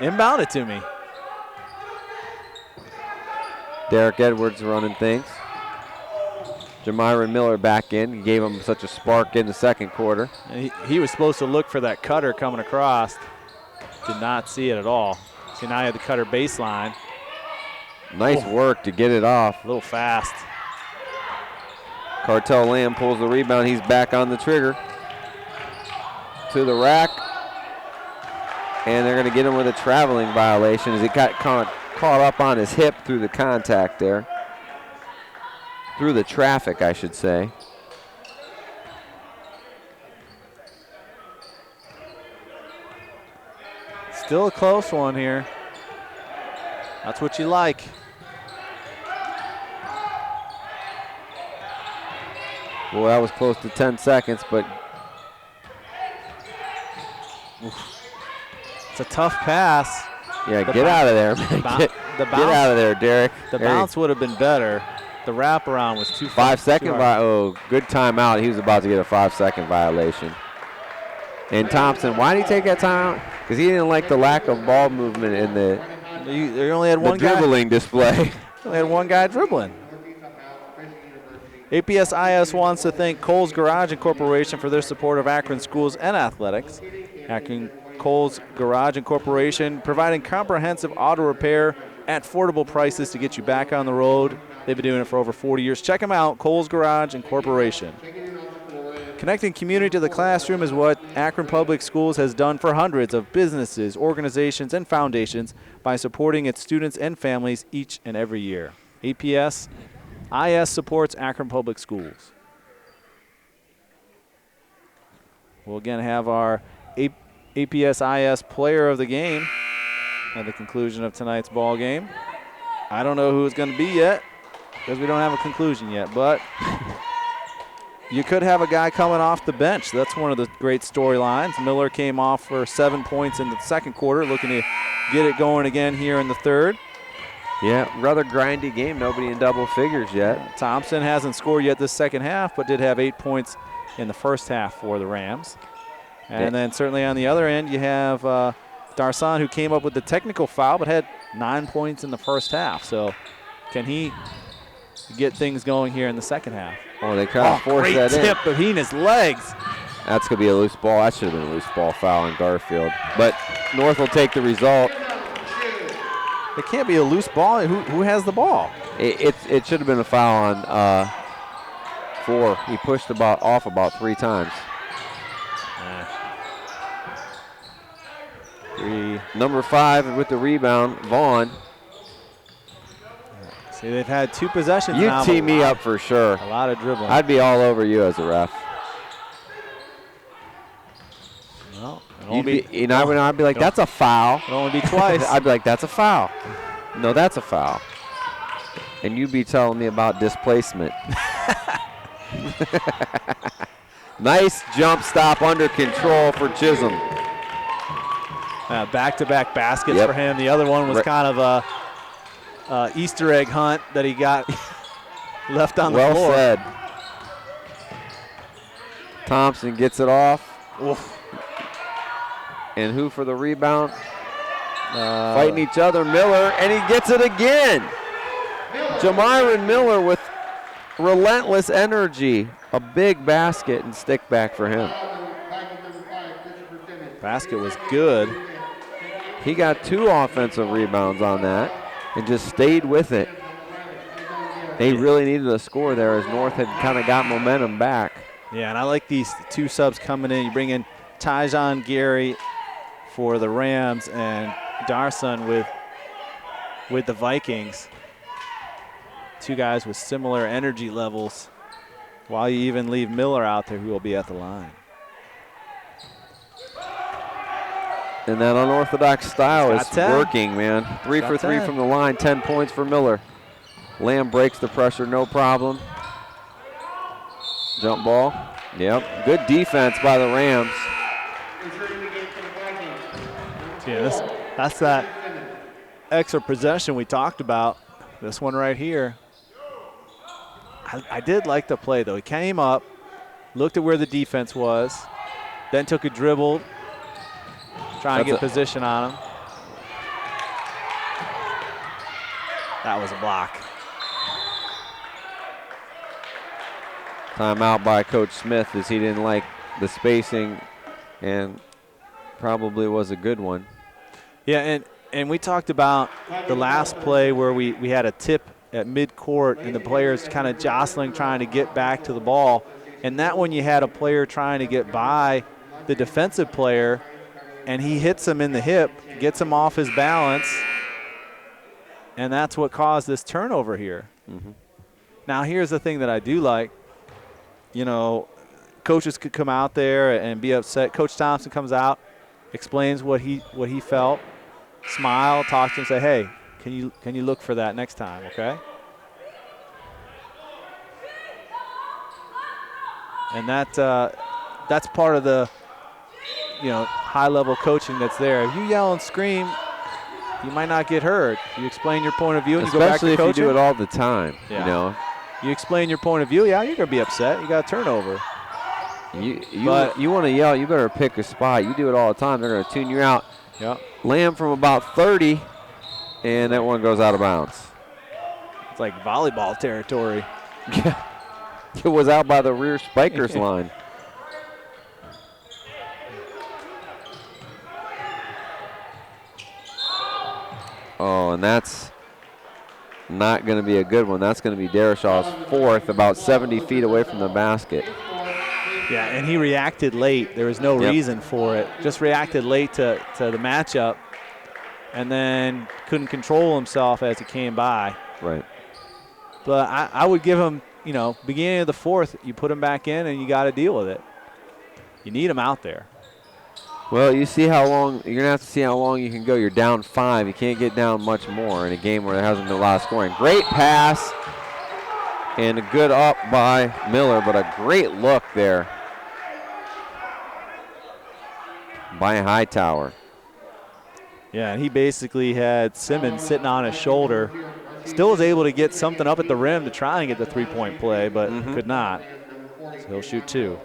B: inbound it to me.
C: Derek Edwards running things. Jamyron Miller back in. He gave him such a spark in the second quarter.
B: And he was supposed to look for that cutter coming across. Did not see it at all. So now you have the cutter baseline.
C: Nice work to get it off.
B: A little fast.
C: Cartel Lamb pulls the rebound. He's back on the trigger. To the rack. And they're going to get him with a traveling violation as he got caught up on his hip through the contact there. Through the traffic, I should say.
B: Still a close one here. That's what you like.
C: Well, that was close to 10 seconds, but
B: it's a tough pass.
C: Yeah, get out of there, man. Get out of there, Derek.
B: The bounce would have been better. The wraparound was too
C: 5 second. Good timeout. He was about to get a 5-second violation. And Thompson, why did he take that timeout? Because he didn't like the lack of ball movement in the
B: They only had one
C: dribbling display.
B: They had one guy dribbling. APS-IS wants to thank Kohl's Garage Incorporation for their support of Akron schools and athletics. Akron Kohl's Garage Incorporation providing comprehensive auto repair at affordable prices to get you back on the road. They've been doing it for over 40 years. Check them out, Kohl's Garage Incorporation. Connecting community to the classroom is what Akron Public Schools has done for hundreds of businesses, organizations, and foundations by supporting its students and families each and every year. APS-IS supports Akron Public Schools. We'll again have our APS-IS player of the game at the conclusion of tonight's ball game. I don't know who it's going to be yet because we don't have a conclusion yet, but you could have a guy coming off the bench. That's one of the great storylines. Miller came off for 7 points in the second quarter, looking to get it going again here in the third.
C: Yeah, rather grindy game. Nobody in double figures yet.
B: Thompson hasn't scored yet this second half, but did have 8 points in the first half for the Rams. And then certainly on the other end, you have Darsan, who came up with the technical foul, but had 9 points in the first half. So can he get things going here in the second half?
C: Oh, they kind of forced that in.
B: Great tip of Heena's legs.
C: That's going to be a loose ball. That should have been a loose ball foul on Garfield. But North will take the result.
B: It can't be a loose ball. Who has the ball?
C: It should have been a foul on 4. He pushed off about 3 times. Number 5 with the rebound, Vaughn.
B: See, they've had 2 possessions
C: You
B: now.
C: tee me up for sure.
B: A lot of dribbling.
C: I'd be all over you as a ref.
B: Well,
C: I'd be like, that's a foul.
B: It'll only be twice.
C: I'd be like, that's a foul. No, that's a foul. And you'd be telling me about displacement. Nice jump stop under control for Chisholm.
B: Back-to-back baskets
C: Yep.
B: for him. The other one was kind of a Easter egg hunt that he got left on the floor.
C: Well said. Thompson gets it off.
B: Oof.
C: And who for the rebound? Fighting each other, Miller, and he gets it again. Jamiron Miller with relentless energy. A big basket and stick back for him.
B: Basket was good.
C: He got 2 offensive rebounds on that and just stayed with it. They really needed a score there as North had kind of got momentum back.
B: Yeah, and I like these 2 subs coming in. You bring in Tyjon Gary for the Rams and Darson with the Vikings. 2 guys with similar energy levels, while you even leave Miller out there, who will be at the line.
C: And that unorthodox style is
B: 10.
C: working, man. 3 for 3 from the line, 10 points for Miller. Lamb breaks the pressure, no problem. Jump ball. Yep. Good defense by the Rams.
B: Yeah, that's that extra possession we talked about. This one right here. I did like the play, though. He came up, looked at where the defense was, then took a dribble, trying to get position on him. That was a block.
C: Timeout by Coach Smith as he didn't like the spacing, and probably was a good one.
B: Yeah, and we talked about the last play where we had a tip at midcourt and the players kind of jostling, trying to get back to the ball. And that one you had a player trying to get by the defensive player, and he hits him in the hip, gets him off his balance, and that's what caused this turnover here.
C: Mm-hmm.
B: Now, here's the thing that I do like. You know, coaches could come out there and be upset. Coach Thompson comes out, explains what he felt, smile, talk to him, say, hey, can you look for that next time, okay? And that's part of the, high-level coaching that's there. If you yell and scream, you might not get hurt. You explain your point of view and you go back to
C: especially if
B: coaching.
C: you do it all the time.
B: Yeah.
C: You know.
B: You explain your point of view, yeah, you're going to be upset. You got a turnover.
C: You want to yell, you better pick a spot. You do it all the time, they're going to tune you out.
B: Yep.
C: Lamb from about 30, and that one goes out of bounds.
B: It's like volleyball territory.
C: Yeah. It was out by the rear Spikers line. Oh, and that's not going to be a good one. That's going to be Dereshaw's 4th, about 70 feet away from the basket.
B: Yeah, and he reacted late. There was no reason for it. Just reacted late to the matchup, and then couldn't control himself as it came by.
C: Right.
B: But I would give him, beginning of the 4th, you put him back in, and you got to deal with it. You need him out there.
C: Well, you see how long, you're going to have to see how long you can go. You're down 5. You can't get down much more in a game where there hasn't been a lot of scoring. Great pass and a good up by Miller, but a great look there by Hightower.
B: Yeah, and he basically had Simmons sitting on his shoulder. Still was able to get something up at the rim to try and get the three-point play, but could not. So he'll shoot 2.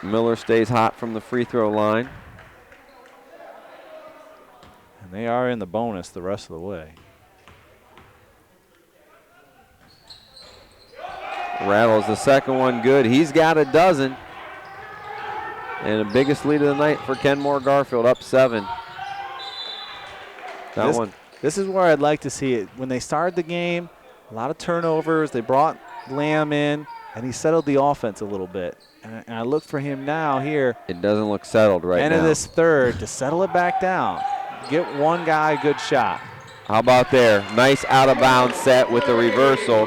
C: Miller stays hot from the free throw line.
B: And they are in the bonus the rest of the way.
C: Rattles the second one good. He's got a dozen. And the biggest lead of the night for Kenmore-Garfield, up 7.
B: This is where I'd like to see it. When they started the game, a lot of turnovers. They brought Lamb in, and he settled the offense a little bit. And I look for him now here.
C: It doesn't look settled right now.
B: End of this third to settle it back down. Get one guy a good shot.
C: How about there? Nice out-of-bounds set with the reversal.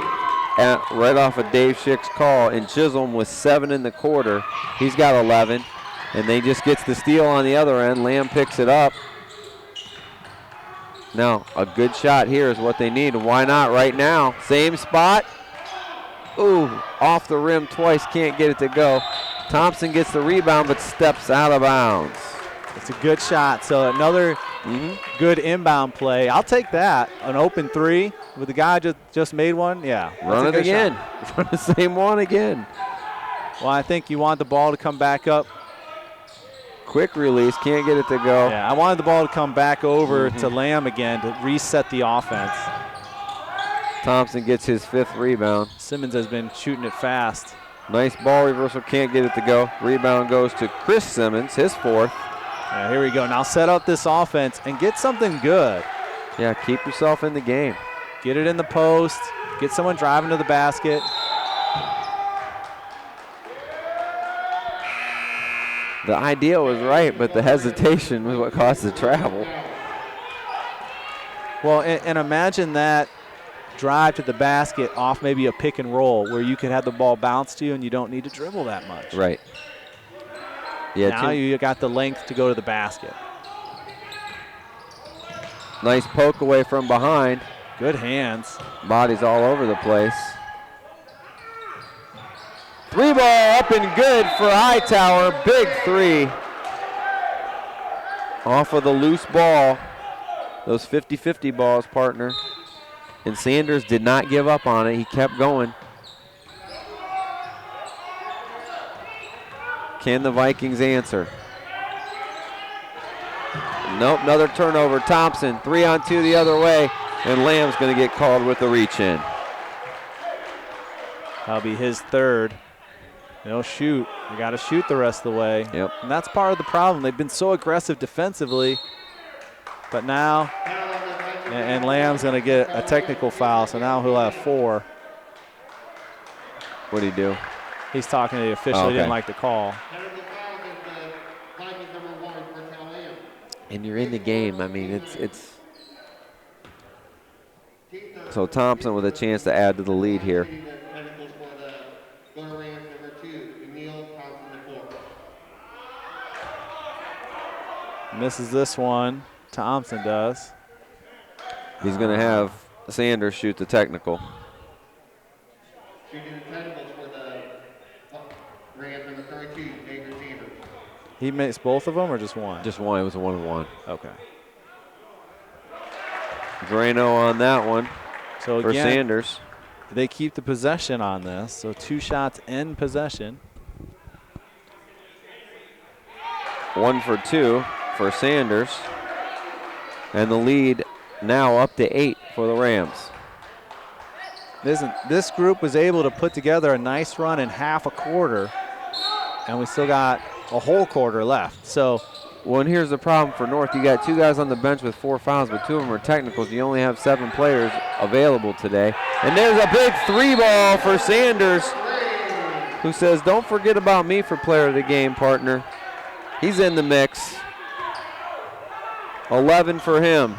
C: Right off of Dave Schick's call. And Chisholm with 7 in the quarter. He's got 11. And they just gets the steal on the other end. Lamb picks it up. Now, a good shot here is what they need. Why not right now? Same spot. Ooh, off the rim twice. Can't get it to go. Thompson gets the rebound but steps out of bounds.
B: It's a good shot. So another good inbound play. I'll take that. An open three with the guy just made one. Yeah.
C: Run it again. Run the same one again.
B: Well, I think you want the ball to come back up.
C: Quick release, can't get it to go.
B: Yeah, I wanted the ball to come back over to Lamb again to reset the offense.
C: Thompson gets his 5th rebound.
B: Simmons has been shooting it fast.
C: Nice ball reversal, can't get it to go. Rebound goes to Chris Simmons, his 4th.
B: Yeah, here we go. Now set up this offense and get something good.
C: Yeah, keep yourself in the game.
B: Get it in the post. Get someone driving to the basket.
C: The idea was right, but the hesitation was what caused the travel.
B: Well, and imagine that drive to the basket off maybe a pick and roll where you could have the ball bounce to you and you don't need to dribble that much.
C: Right. Yeah.
B: Now you got the length to go to the basket.
C: Nice poke away from behind.
B: Good hands.
C: Bodies all over the place. 3 ball up and good for Hightower. Big 3. Off of the loose ball. Those 50-50 balls, partner. And Sanders did not give up on it. He kept going. Can the Vikings answer? Nope, another turnover. Thompson, 3-on-2 the other way. And Lamb's going to get called with the reach in.
B: That'll be his 3rd. They'll shoot. You got to shoot the rest of the way.
C: Yep.
B: And that's part of the problem. They've been so aggressive defensively. But now, and Lamb's going to get a technical foul, so now he'll have 4.
C: What did he do?
B: He's talking to the official.
C: Oh, okay.
B: He didn't like the call.
C: And you're in the game. I mean, it's. So Thompson with a chance to add to the lead here.
B: Misses this one. Thompson does.
C: He's going to have Sanders shoot the technical.
B: He missed both of them or just one?
C: Just one. It was a 1-1.
B: Okay.
C: Drano on that one
B: So
C: for
B: again,
C: Sanders.
B: they keep the possession on this. So 2 shots in possession.
C: 1 for 2 for Sanders. And the lead now up to 8 for the Rams.
B: Listen, this group was able to put together a nice run in half a quarter, and we still got a whole quarter left. So,
C: well, and here's the problem for North. You got 2 guys on the bench with 4 fouls, but 2 of them are technicals. You only have 7 players available today. And there's a big 3 ball for Sanders, who says, don't forget about me for player of the game, partner. He's in the mix. 11 for him.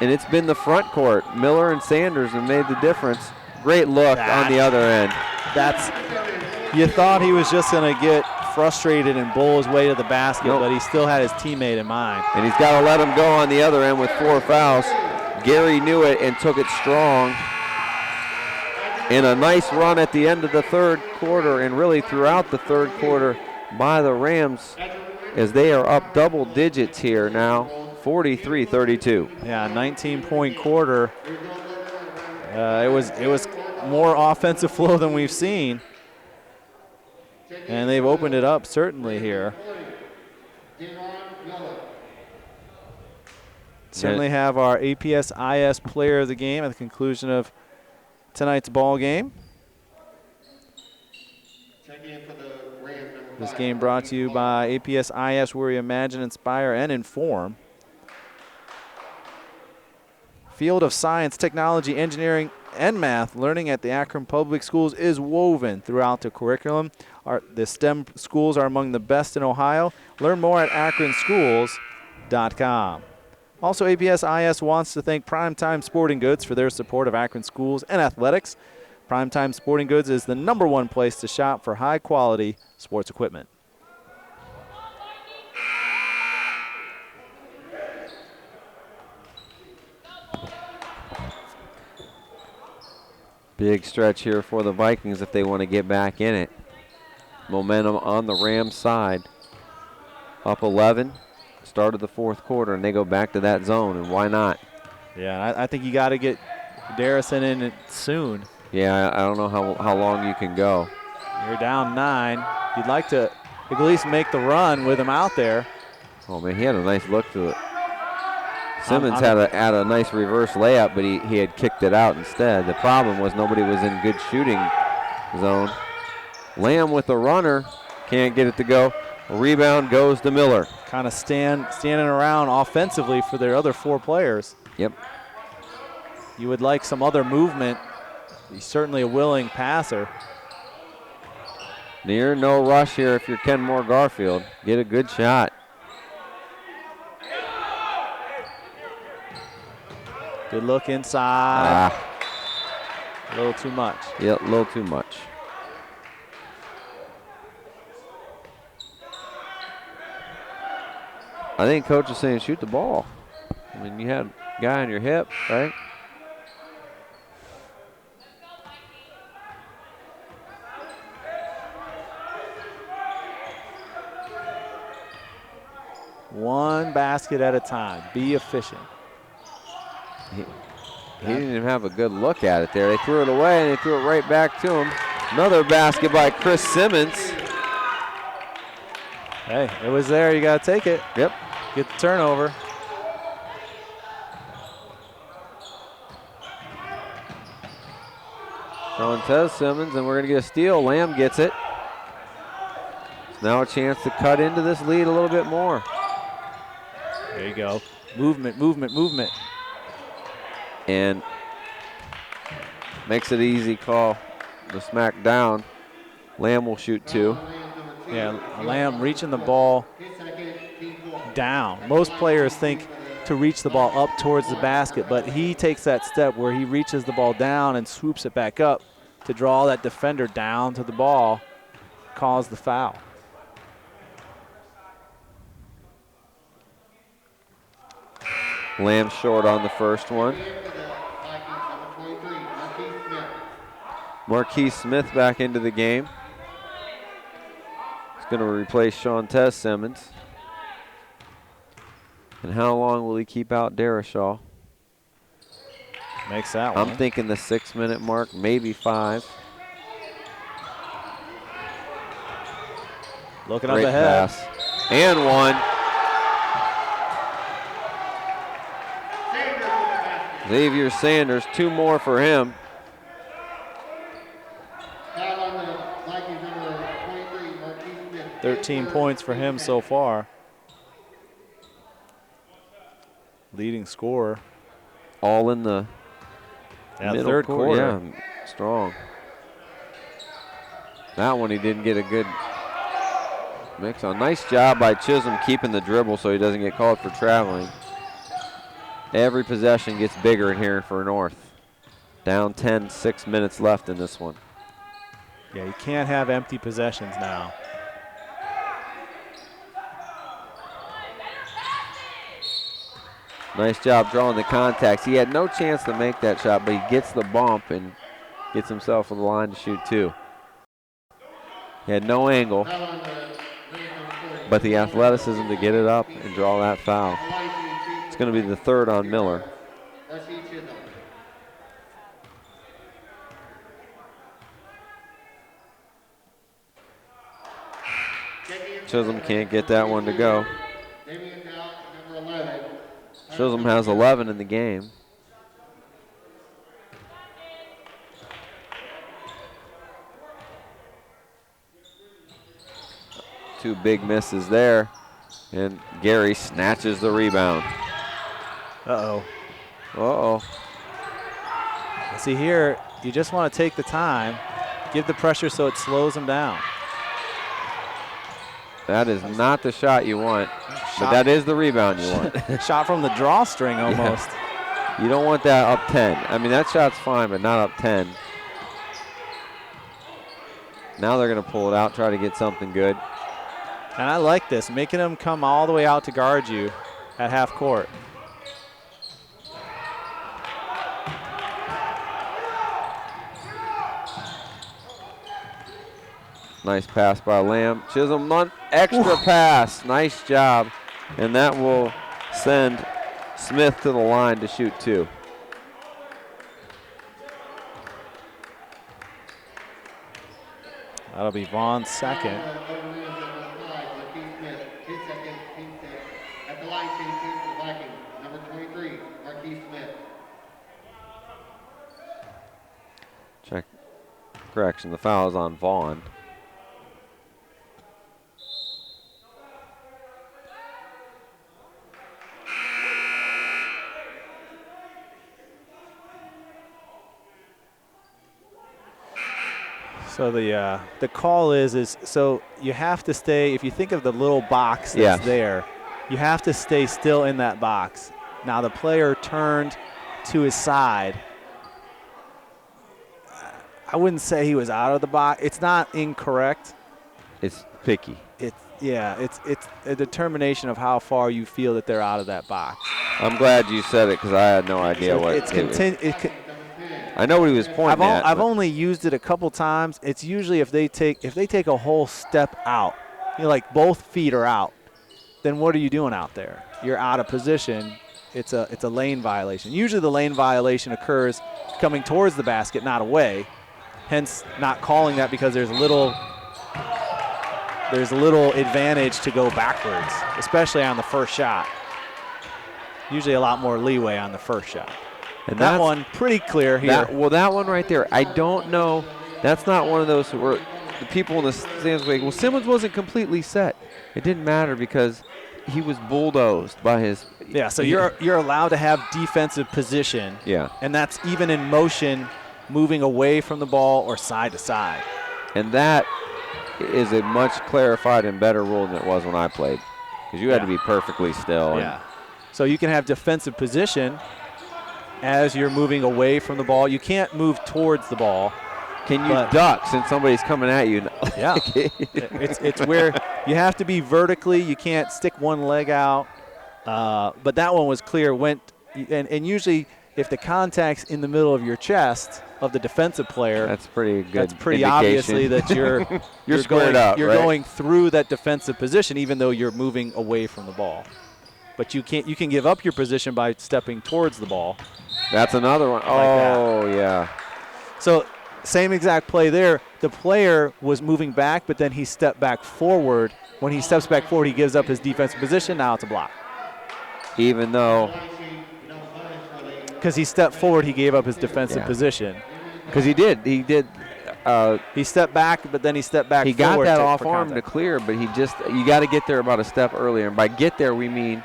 C: And it's been the front court. Miller and Sanders have made the difference. Great look on the other end.
B: You thought he was just going to get frustrated and bowl his way to the basket,
C: Nope.
B: but he still had his teammate in mind.
C: And he's got to let him go on the other end with 4 fouls. Gary knew it and took it strong. And a nice run at the end of the 3rd quarter and really throughout the 3rd quarter by the Rams as they are up double digits here now, 43-32.
B: Yeah, 19-point quarter. It was more offensive flow than we've seen. And they've opened it up certainly here. Certainly have our APS-IS player of the game at the conclusion of tonight's ball game. This game brought to you by APS-IS, where we imagine, inspire, and inform. Field of science, technology, engineering, and math, learning at the Akron Public Schools is woven throughout the curriculum. The STEM schools are among the best in Ohio. Learn more at akronschools.com. Also, APS-IS wants to thank Primetime Sporting Goods for their support of Akron schools and athletics. Primetime Sporting Goods is the #1 place to shop for high-quality sports equipment.
C: Big stretch here for the Vikings if they want to get back in it. momentum on the Rams side. Up 11, start of the fourth quarter, and they go back to that zone, and why not?
B: Yeah, I think you got to get Darrison in it soon.
C: Yeah, I don't know how long you can go.
B: You're down 9. You'd like to at least make the run with him out there.
C: Oh, man, he had a nice look to it. Simmons had a nice reverse layup, but he had kicked it out instead. The problem was nobody was in good shooting zone. Lamb with the runner, can't get it to go. A rebound goes to Miller.
B: Kind of standing around offensively for their other 4 players.
C: Yep.
B: You would like some other movement. He's certainly a willing passer.
C: Near no rush here if you're Kenmore-Garfield. Get a good shot.
B: Good look inside. A little too much.
C: Yeah, a little too much. I think coach is saying shoot the ball. I mean, you had a guy on your hip, right?
B: One basket at a time. Be efficient.
C: He didn't even have a good look at it there. They threw it away, and they threw it right back to him. Another basket by Chris Simmons.
B: Hey, it was there. You got to take it.
C: Yep.
B: Get the turnover.
C: Shontez Simmons, and we're going to get a steal. Lamb gets it. It's now a chance to cut into this lead a little bit more.
B: There you go. Movement, movement, movement.
C: And makes it easy call to smack down. Lamb will shoot 2.
B: Yeah, Lamb reaching the ball down. Most players think to reach the ball up towards the basket, but he takes that step where he reaches the ball down and swoops it back up to draw that defender down to the ball, cause the foul.
C: Lamb short on the first one. Marquise Smith back into the game. He's going to replace Shontez Simmons. And how long will he keep out Darashaw?
B: Makes that one.
C: I'm thinking the 6-minute mark, maybe 5.
B: Looking up
C: Great
B: ahead.
C: pass. And one. Xavier Sanders, 2 more for him.
B: 13 points for him so far. Leading scorer.
C: All in the middle
B: third quarter.
C: Yeah, strong. That one he didn't get a good mix on. Nice job by Chisholm keeping the dribble so he doesn't get called for traveling. Every possession gets bigger in here for North. Down 10, 6 minutes left in this one.
B: Yeah, you can't have empty possessions now.
C: Nice job drawing the contacts. He had no chance to make that shot, but he gets the bump and gets himself on the line to shoot 2. He had no angle, but the athleticism to get it up and draw that foul. It's going to be the 3rd on Miller. Chisholm can't get that one to go. Chisholm has 11 in the game. Two big misses there, and Gary snatches the rebound.
B: Uh-oh.
C: Uh-oh.
B: See here, you just want to take the time, give the pressure so it slows them down.
C: That is not the shot you want, but that is the rebound you want.
B: Shot from the drawstring almost.
C: Yeah. You don't want that up 10. I mean, that shot's fine, but not up 10. Now they're going to pull it out, try to get something good.
B: And I like this, making them come all the way out to guard you at half court.
C: Nice pass by Lamb. Chisholm, extra pass. Nice job. And that will send Smith to the line to shoot 2.
B: That'll be Vaughn's second.
D: At the line, change for the Vikings. Number 23, Marquis Smith.
C: Check. Correction, the foul is on Vaughn.
B: So the call is so you have to stay, if you think of the little box that's there, you have to stay still in that box. Now the player turned to his side. I wouldn't say he was out of the box. It's not incorrect.
C: It's picky.
B: It's a determination of how far you feel that they're out of that box.
C: I'm glad you said it because I had no idea what it I know what he was pointing at.
B: I've only used it a couple times. It's usually if they take a whole step out, like both feet are out, then what are you doing out there? You're out of position. It's a lane violation. Usually the lane violation occurs coming towards the basket, not away. Hence not calling that because there's a little advantage to go backwards, especially on the first shot. Usually a lot more leeway on the first shot. And that one, pretty clear here.
C: That one right there, I don't know. That's not one of those where the people in the stands were like, well, Simmons wasn't completely set. It didn't matter because he was bulldozed by his.
B: Yeah, so you're allowed to have defensive position.
C: Yeah.
B: And that's even in motion, moving away from the ball or side to side.
C: And that is a much clarified and better rule than it was when I played because you had to be perfectly still.
B: Yeah. So you can have defensive position as you're moving away from the ball. You can't move towards the ball.
C: Can you duck since somebody's coming at you?
B: Yeah. it's where you have to be vertically. You can't stick one leg out. But that one was clear. And usually if the contact's in the middle of your chest of the defensive player,
C: that's pretty good.
B: That's pretty obviously that you're
C: squared up.
B: You're
C: right?
B: going through that defensive position even though you're moving away from the ball. But you can give up your position by stepping towards the ball.
C: That's another one. Oh, yeah.
B: So same exact play there. The player was moving back, but then he stepped back forward. When he steps back forward, he gives up his defensive position. Now it's a block.
C: Even though.
B: Because he stepped forward, he gave up his defensive position.
C: Because he did.
B: He stepped back, but then he stepped back forward.
C: He got that off arm to clear, but you got to get there about a step earlier. And by get there, we mean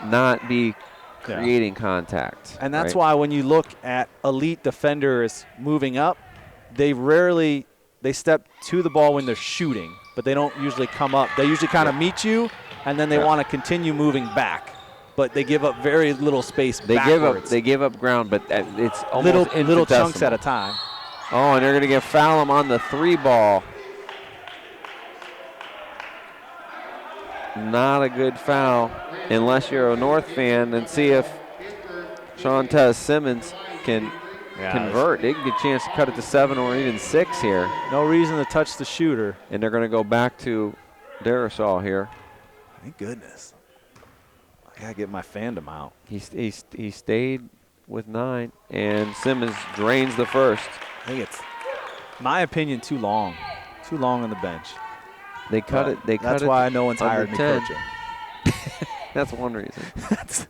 C: not be creating contact.
B: And that's why when you look at elite defenders moving up, they step to the ball when they're shooting, but they don't usually come up. They usually kind of meet you, and then they want to continue moving back. But they give up very little space backwards.
C: They give up ground, but it's almost
B: little chunks at a time.
C: Oh, and they're going to get foul him on the 3 ball. Not a good foul unless you're a North fan, and see if Shantez Simmons can convert. They can get a chance to cut it to 7 or even 6 here.
B: No reason to touch the shooter.
C: And they're going to go back to Darrisaw here.
B: Thank goodness. I got to get my fandom out.
C: He stayed with 9, and Simmons drains the first.
B: I think it's, my opinion, too long. Too long on the bench.
C: They cut it.
B: That's why no one's hired me coaching.
C: That's one reason.
B: that's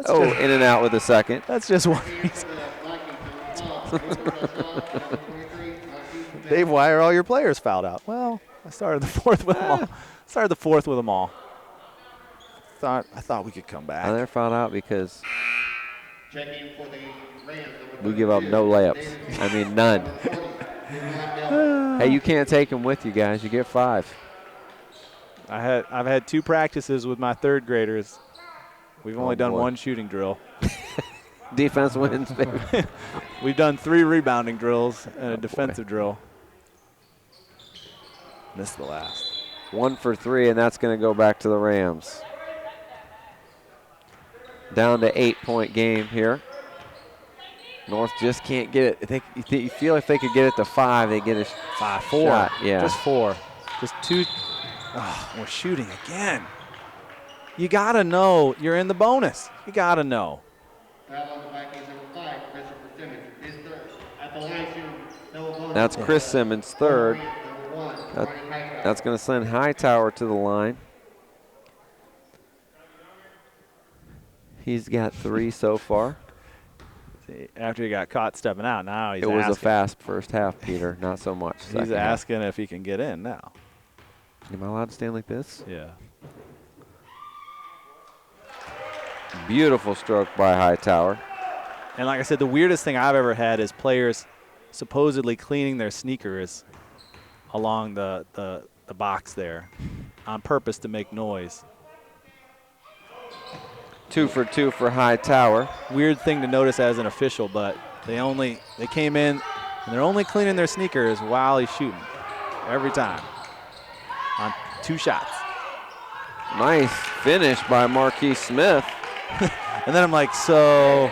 C: in and out with a second.
B: That's just one reason. Dave, why are all your players fouled out? Well, I started the fourth with them all. I thought we could come back.
C: They're fouled out because we give up no layups. I mean, none. Hey, you can't take them with you guys. You get 5.
B: I've had 2 practices with my 3rd graders. We've only done 1 shooting drill.
C: Defense wins, baby.
B: We've done 3 rebounding drills and a defensive drill. Missed the last.
C: 1 for 3, and that's going to go back to the Rams. Down to 8-point game here. North just can't get it. You feel if they could get it to 5, they get a
B: 4.
C: Shot. Yeah.
B: Just 4. Just two. Oh, we're shooting again. You got to know you're in the bonus. You got to know.
D: Foul on the Vikings, number 5, Christopher Simmons. His third. At the line, shooting. No bonus.
C: That's Chris Simmons, third.
D: Number 1,
C: That-
D: Jordan Hightower.
C: That's going to send Hightower to the line. He's got 3 so far.
B: See, after he got caught stepping out, now he's
C: It was
B: asking.
C: a fast first half, Peter. Not so much.
B: He's
C: second half.
B: asking if he can get in now.
C: Am I allowed to stand like this?
B: Yeah.
C: Beautiful stroke by Hightower.
B: And like I said, the weirdest thing I've ever had is players supposedly cleaning their sneakers along the box there on purpose to make noise.
C: 2 for 2 for Hightower.
B: Weird thing to notice as an official, but they came in and they're only cleaning their sneakers while he's shooting every time on 2 shots.
C: Nice finish by Marquise Smith.
B: And then I'm like, so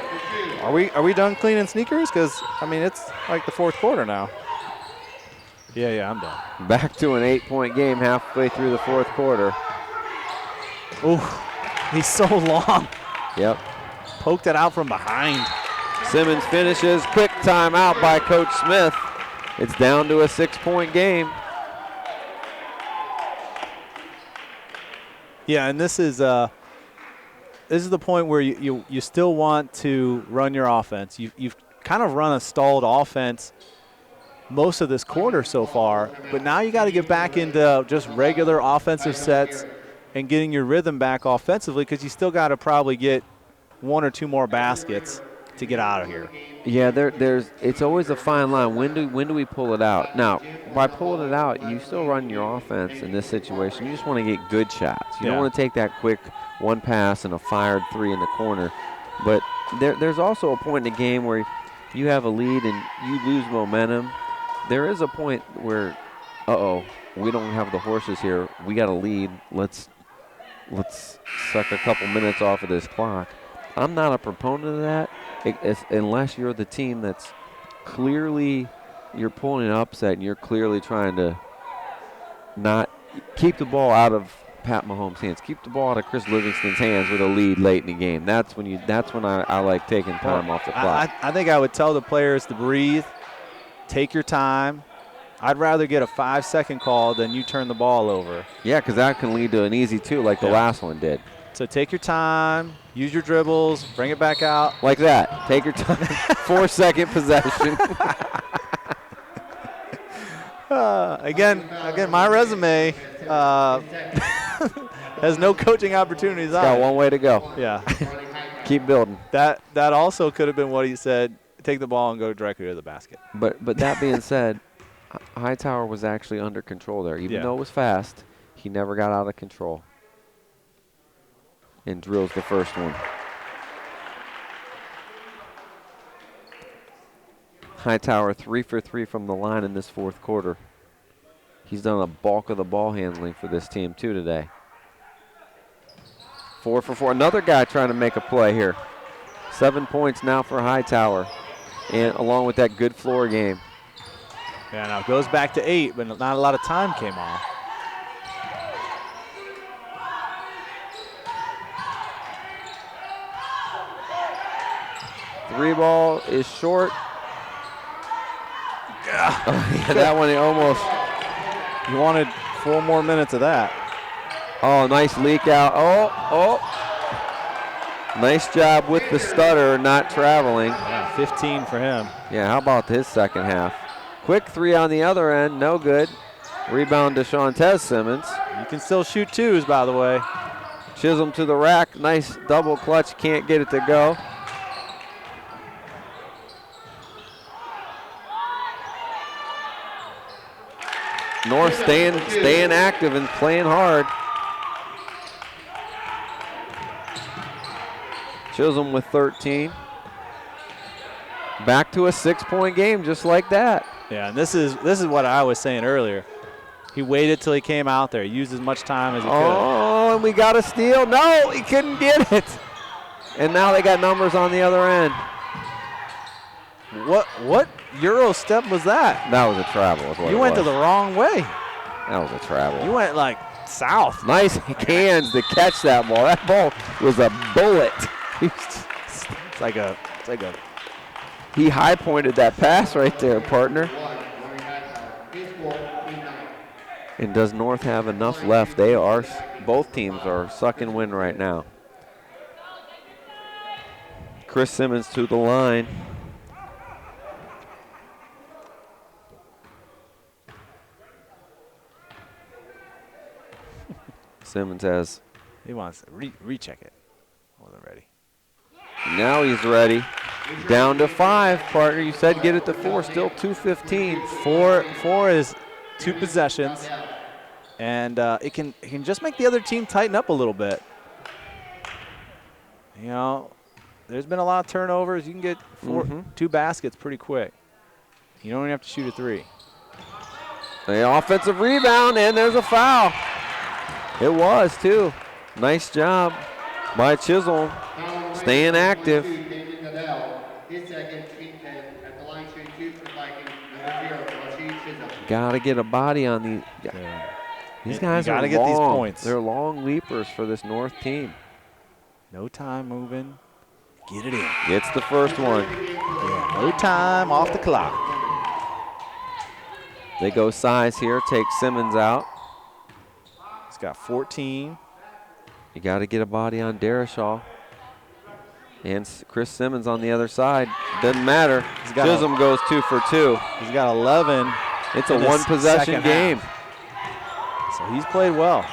B: are we done cleaning sneakers? Because I mean it's like the 4th quarter now. Yeah, I'm done.
C: Back to an 8-point game halfway through the 4th quarter.
B: Ooh, he's so long.
C: Yep.
B: Poked it out from behind.
C: Simmons finishes. Quick timeout by Coach Smith. It's down to a 6-point game.
B: Yeah, and this is the point where you still want to run your offense. You've kind of run a stalled offense most of this quarter so far, but now you got to get back into just regular offensive sets and getting your rhythm back offensively, because you still got to probably get 1 or 2 more baskets to get out of here.
C: Yeah, it's always a fine line. When do we pull it out? Now, by pulling it out, you still run your offense in this situation. You just want to get good shots. You don't want to take that quick one pass and a fired 3 in the corner. But there's also a point in the game where you have a lead and you lose momentum. There is a point where, we don't have the horses here. We got a lead. Let's suck a couple minutes off of this clock. I'm not a proponent of that, unless you're the team that's clearly you're pulling an upset and you're clearly trying to not keep the ball out of Pat Mahomes' hands, keep the ball out of Chris Livingston's hands with a lead late in the game. That's when I like taking time off the clock.
B: I think I would tell the players to breathe, take your time. I'd rather get a 5-second call than you turn the ball over.
C: Yeah, because that can lead to an easy 2 like the last one did.
B: So take your time, use your dribbles, bring it back out.
C: Like that. Take your time. 4-second possession.
B: Again, my resume has no coaching opportunities on
C: Got
B: it.
C: one way to go.
B: Yeah.
C: Keep building.
B: That also could have been what he said, take the ball and go directly to the basket.
C: But that being said, Hightower was actually under control there. Even though it was fast, he never got out of control. And drills the first one. Hightower 3 for 3 from the line in this 4th quarter. He's done a bulk of the ball handling for this team too today. 4 for 4. Another guy trying to make a play here. 7 points now for Hightower, and along with that good floor game.
B: Yeah, now it goes back to 8, but not a lot of time came off.
C: Three ball is short. Yeah, that one almost.
B: You wanted 4 more minutes of that.
C: Oh, nice leak out. Oh. Nice job with the stutter, not traveling.
B: Yeah, 15 for him.
C: Yeah, how about his second half? Quick 3 on the other end, no good. Rebound to Shantez Simmons.
B: You can still shoot 2s, by the way.
C: Chisholm to the rack. Nice double clutch, can't get it to go. North staying active and playing hard. Chisholm with 13. Back to a 6-point game just like that.
B: Yeah, and this is what I was saying earlier. He waited till he came out there. He used as much time as he could.
C: Oh, and we got a steal. No, he couldn't get it. And now they got numbers on the other end.
B: What Euro step was that?
C: That was a travel. Is what
B: You
C: it
B: went to
C: was.
B: the wrong way.
C: That was a travel.
B: You went like south.
C: Nice hands to catch that ball. That ball was a bullet.
B: It's like a.
C: He high pointed that pass right there, partner. And does North have enough left? They are. Both teams are sucking wind right now. Chris Simmons to the line. Simmons has.
B: He wants to recheck it. Wasn't ready.
C: Now he's ready. Down to 5, partner. You said get it to 4. Still 2:15.
B: Four is 2 possessions, and it can just make the other team tighten up a little bit. You know, there's been a lot of turnovers. You can get 2 baskets pretty quick. You don't even have to shoot a 3.
C: The offensive rebound, and there's a foul. It was, too. Nice job by Chisholm, staying active. Got to get a body on these.
B: Yeah.
C: These guys
B: gotta
C: are
B: get
C: long.
B: these points.
C: They're long leapers for this North team.
B: No time moving. Get it in.
C: Gets the first one.
B: Yeah, no time off the clock.
C: They go size here, take Simmons out.
B: He's got 14.
C: You got to get a body on Darashaw. And Chris Simmons on the other side. Doesn't matter. Chisholm goes 2 for 2.
B: He's got 11.
C: It's a one-possession game.
B: So he's played well.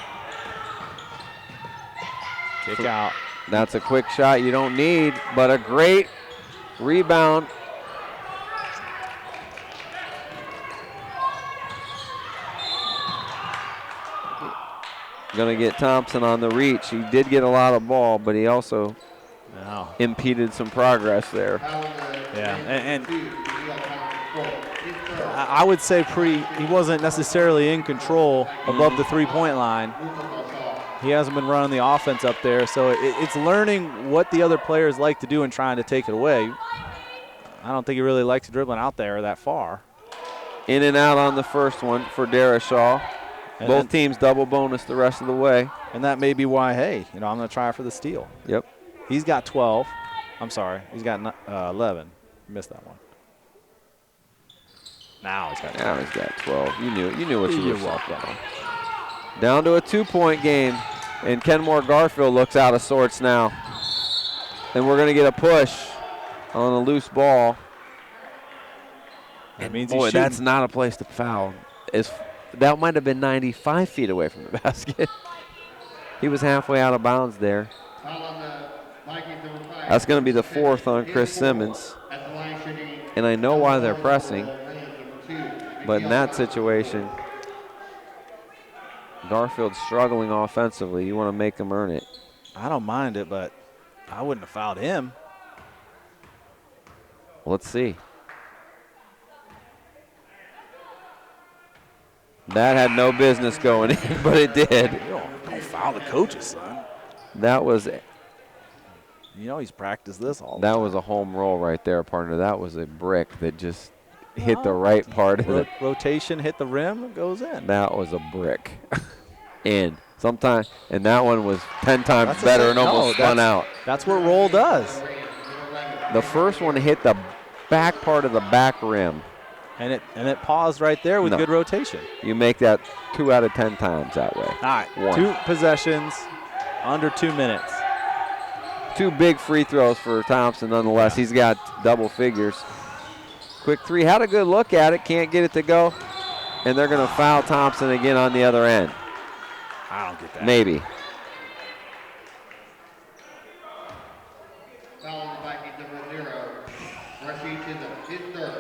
B: Kick out.
C: That's a quick shot you don't need, but a great rebound. Going to get Thompson on the reach. He did get a lot of ball, but he also impeded some progress there.
B: Yeah, and I would say he wasn't necessarily in control above the three-point line. He hasn't been running the offense up there, so it's learning what the other players like to do and trying to take it away. I don't think he really likes dribbling out there that far.
C: In and out on the first one for Darashaw. Both teams double bonus the rest of the way.
B: And that may be why, hey, I'm going to try for the steal.
C: Yep.
B: He's got 12. I'm sorry. He's got 11. Missed that one. Now he's got 12.
C: Now he's got 12. You knew what you were
B: welcome.
C: Down to a 2-point game, and Kenmore-Garfield looks out of sorts now. And we're going to get a push on a loose ball.
B: That means
C: boy, that's not a place to foul. That might have been 95 feet away from the basket. He was halfway out of bounds there. That's going to be the 4th on Chris Simmons. And I know why they're pressing, but in that situation, Garfield's struggling offensively. You want to make him earn it.
B: I don't mind it, but I wouldn't have fouled him.
C: Let's see. That had no business going in, but it did.
B: Don't foul the coaches, son.
C: That was it.
B: He's practiced this all the
C: That
B: time.
C: was a home roll right there, partner. That was a brick that just hit the right part of it.
B: Rotation, hit the rim, it goes in.
C: That was a brick. And that one was 10 times better and almost spun out.
B: That's what roll does.
C: The first one hit the back part of the back rim.
B: And it paused right there with good rotation.
C: You make that 2 out of 10 times that way.
B: All right,
C: 1.
B: 2 possessions, under 2 minutes.
C: 2 big free throws for Thompson nonetheless. He's got double figures. Quick 3, had a good look at it, can't get it to go. And they're going to foul Thompson again on the other end.
B: I don't get that.
C: Maybe.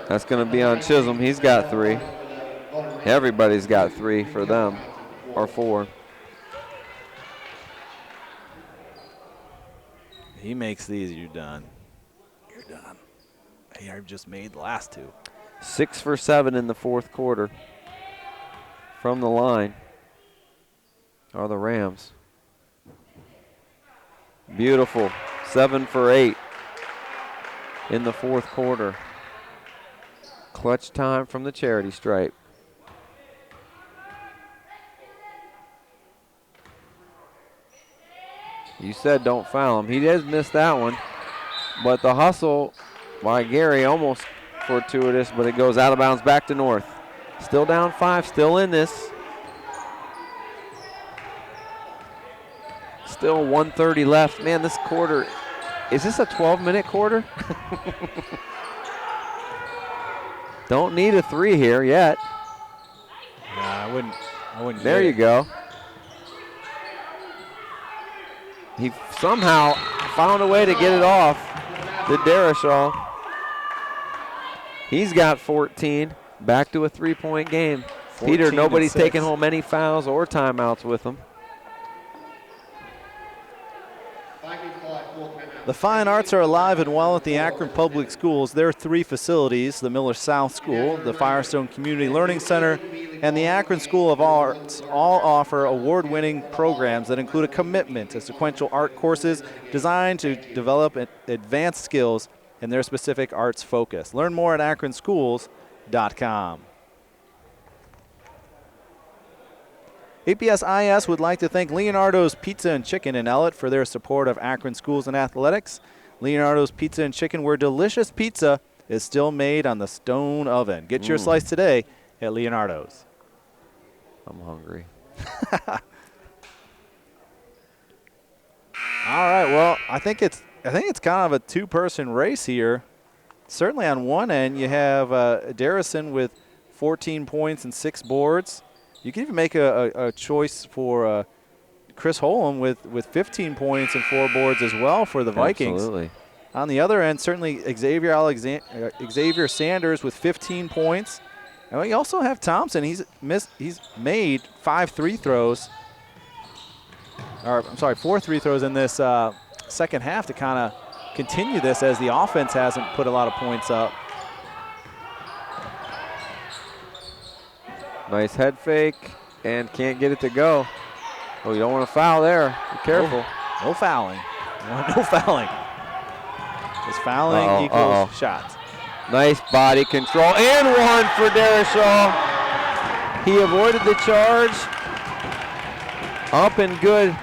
C: That's going to be on Chisholm. He's got 3. Everybody's got 3 for them, or 4.
B: He makes these, you're done. You're done. Hey, I just made the last 2.
C: 6 for 7 in the 4th quarter. From the line are the Rams. Beautiful. 7 for 8 in the 4th quarter. Clutch time from the charity stripe. You said don't foul him. He did miss that one. But the hustle by Gary, almost fortuitous, but it goes out of bounds back to North. Still down 5, still in this. Still 1:30 left. Man, this quarter, is this a 12-minute quarter? Don't need a 3 here yet.
B: Nah, I wouldn't.
C: There you go. He somehow found a way to get it off to Darashaw. He's got 14. Back to a 3-point game. Peter, nobody's taking home any fouls or timeouts with him.
B: The fine arts are alive and well at the Akron Public Schools. There are 3 facilities: the Miller South School, the Firestone Community Learning Center, and the Akron School of Arts. All offer award-winning programs that include a commitment to sequential art courses designed to develop advanced skills in their specific arts focus. Learn more at akronschools.com. APS-IS would like to thank Leonardo's Pizza and Chicken in Ellet for their support of Akron schools and athletics. Leonardo's Pizza and Chicken, where delicious pizza is still made on the stone oven. Get your slice today at Leonardo's.
C: I'm hungry.
B: All right, well, I think it's kind of a 2-person race here. Certainly on one end, you have Darrison with 14 points and 6 boards. You can even make a choice for Chris Holm with 15 points and 4 boards as well for the Vikings.
C: Absolutely.
B: On the other end, certainly Xavier Sanders with 15 points. And we also have Thompson. He's made 4 free throws in this second half to kind of continue this, as the offense hasn't put a lot of points up.
C: Nice head fake, and can't get it to go. Oh, you don't want to foul there. Be careful.
B: No fouling. No fouling. Because fouling equals shots.
C: Nice body control, and one for Darashaw. He avoided the charge. Up and good.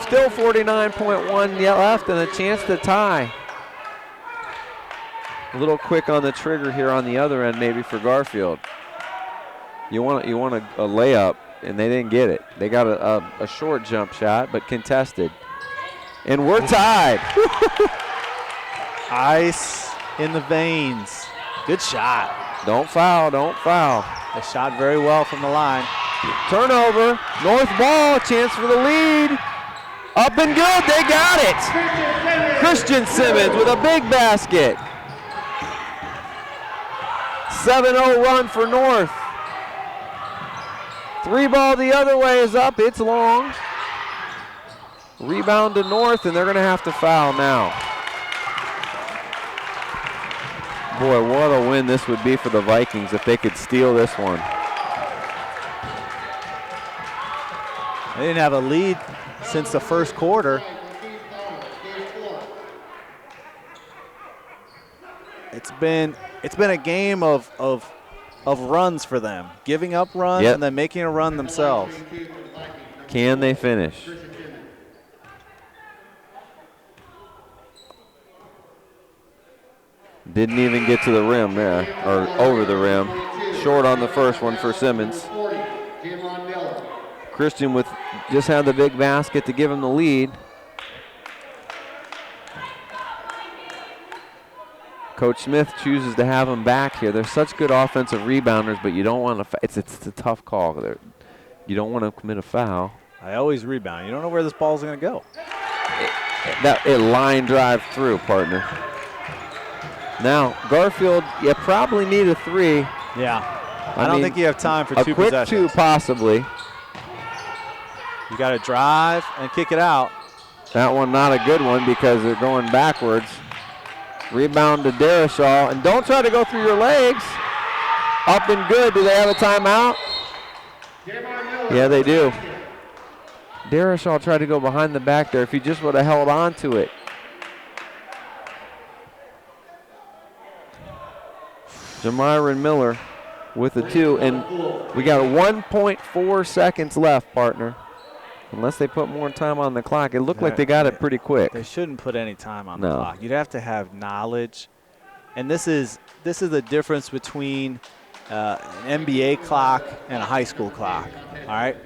C: Still 49.1 left and a chance to tie. A little quick on the trigger here on the other end, maybe for Garfield. You want a layup, and they didn't get it. They got a short jump shot, but contested. And we're tied.
B: Ice in the veins. Good shot.
C: Don't foul, don't foul.
B: They shot very well from the line.
C: Turnover, North ball, chance for the lead. Up and good, they got it. Christian Simmons with a big basket. 7-0 run for North. 3 ball the other way is up, it's long. Rebound to North, and they're gonna have to foul now. Boy, what a win this would be for the Vikings if they could steal this one.
B: They didn't have a lead since the first quarter. It's been a game of runs for them, giving up runs and then making a run themselves.
C: Can they finish? Didn't even get to the rim there, or over the rim. Short on the first one for Simmons. Christian just had the big basket to give him the lead. Coach Smith chooses to have him back here. They're such good offensive rebounders, but you don't want to. It's a tough call. You don't want to commit a foul.
B: I always rebound. You don't know where this ball's going to go.
C: It line drive through, partner. Now Garfield, you probably need a 3.
B: Yeah, I don't think you have time for 2
C: quick
B: possessions.
C: 2 possibly.
B: You got to drive and kick it out.
C: That one not a good one because they're going backwards. Rebound to Darashaw, and don't try to go through your legs. Up and good. Do they have a timeout? Yeah, they do. Darashaw tried to go behind the back there. If he just would have held on to it. Jamyron Miller with a 2, and we got 1.4 seconds left, partner. unless they put more time on the clock. It looked like they got it pretty quick.
B: They shouldn't put any time on the clock. You'd have to have knowledge. And this is the difference between an NBA clock and a high school clock, all right?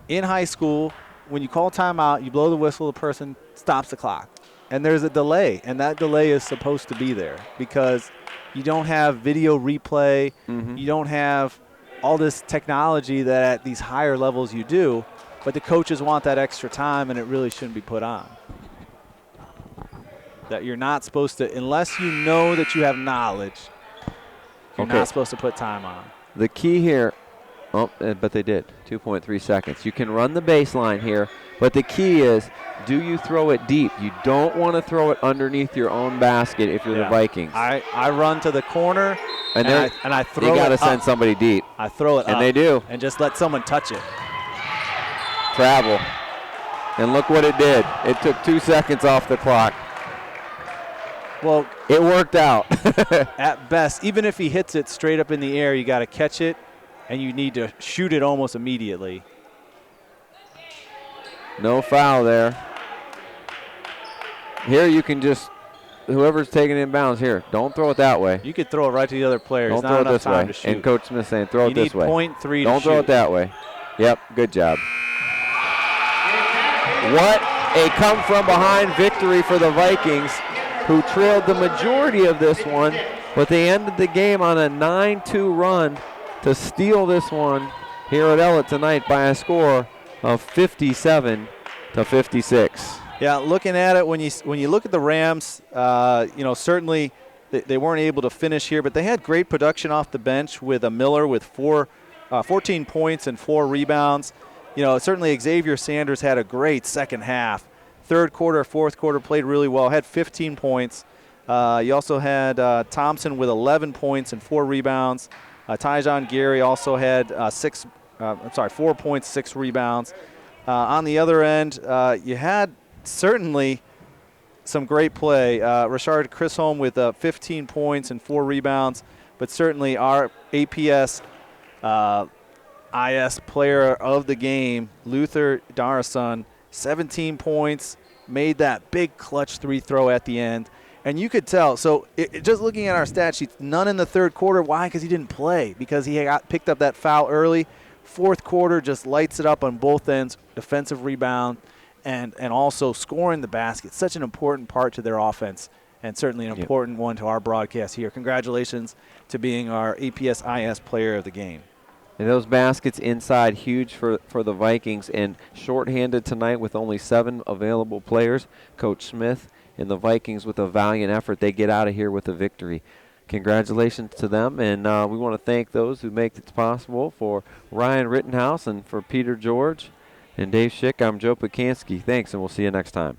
B: In high school, when you call timeout, you blow the whistle, the person stops the clock. And there's a delay, and that delay is supposed to be there because you don't have video replay. You don't have all this technology that at these higher levels you do, but the coaches want that extra time, and it really shouldn't be put on. That you're not supposed to, unless you know that you have knowledge, you're not supposed to put time on.
C: The key here, but they did, 2.3 seconds. You can run the baseline here, but the key is, do you throw it deep? You don't want to throw it underneath your own basket if you're the Vikings.
B: I run to the corner, and I throw it
C: You got to
B: up.
C: send somebody deep.
B: I throw it up.
C: And they do.
B: And just let someone touch it.
C: Travel. And look what it did. It took 2 seconds off the clock.
B: Well,
C: it worked out.
B: At best, even if he hits it straight up in the air, you got to catch it, and you need to shoot it almost immediately.
C: No foul there. Here you can just, whoever's taking it inbounds here, don't throw it that way.
B: You could throw it right to the other player.
C: Don't
B: There's
C: throw
B: not
C: it
B: enough
C: this
B: time
C: way.
B: to shoot.
C: And Coach Smith saying throw it this way.
B: You need 0.3
C: Don't
B: to
C: throw
B: shoot.
C: it that way. Yep, good job. What a come from behind victory for the Vikings, who trailed the majority of this one, but they ended the game on a 9-2 run to steal this one here at Ellet tonight by a score of 57-56.
B: Yeah, looking at it, when you look at the Rams, certainly they weren't able to finish here, but they had great production off the bench with a Miller with 14 points and 4 rebounds. Certainly Xavier Sanders had a great second half. Third quarter, fourth quarter played really well, had 15 points. You also had Thompson with 11 points and 4 rebounds. Tyjon Gary also had 4 points, 6 rebounds. On the other end, you had certainly some great play. Rashard Chisholm with 15 points and 4 rebounds, but certainly our APS IS player of the game, Luther Darason, 17 points, made that big clutch 3 throw at the end. And you could tell, so just looking at our stat sheets, none in the third quarter. Why? Because he didn't play, because he got picked up that foul early. Fourth quarter just lights it up on both ends, defensive rebound, and also scoring the basket. Such an important part to their offense, and certainly an important one to our broadcast here. Congratulations to being our APS IS player of the game.
C: And those baskets inside, huge for the Vikings, and shorthanded tonight with only 7 available players. Coach Smith and the Vikings, with a valiant effort, they get out of here with a victory. Congratulations to them, and we want to thank those who make it possible. For Ryan Rittenhouse and for Peter George and Dave Schick, I'm Joe Pukansky. Thanks, and we'll see you next time.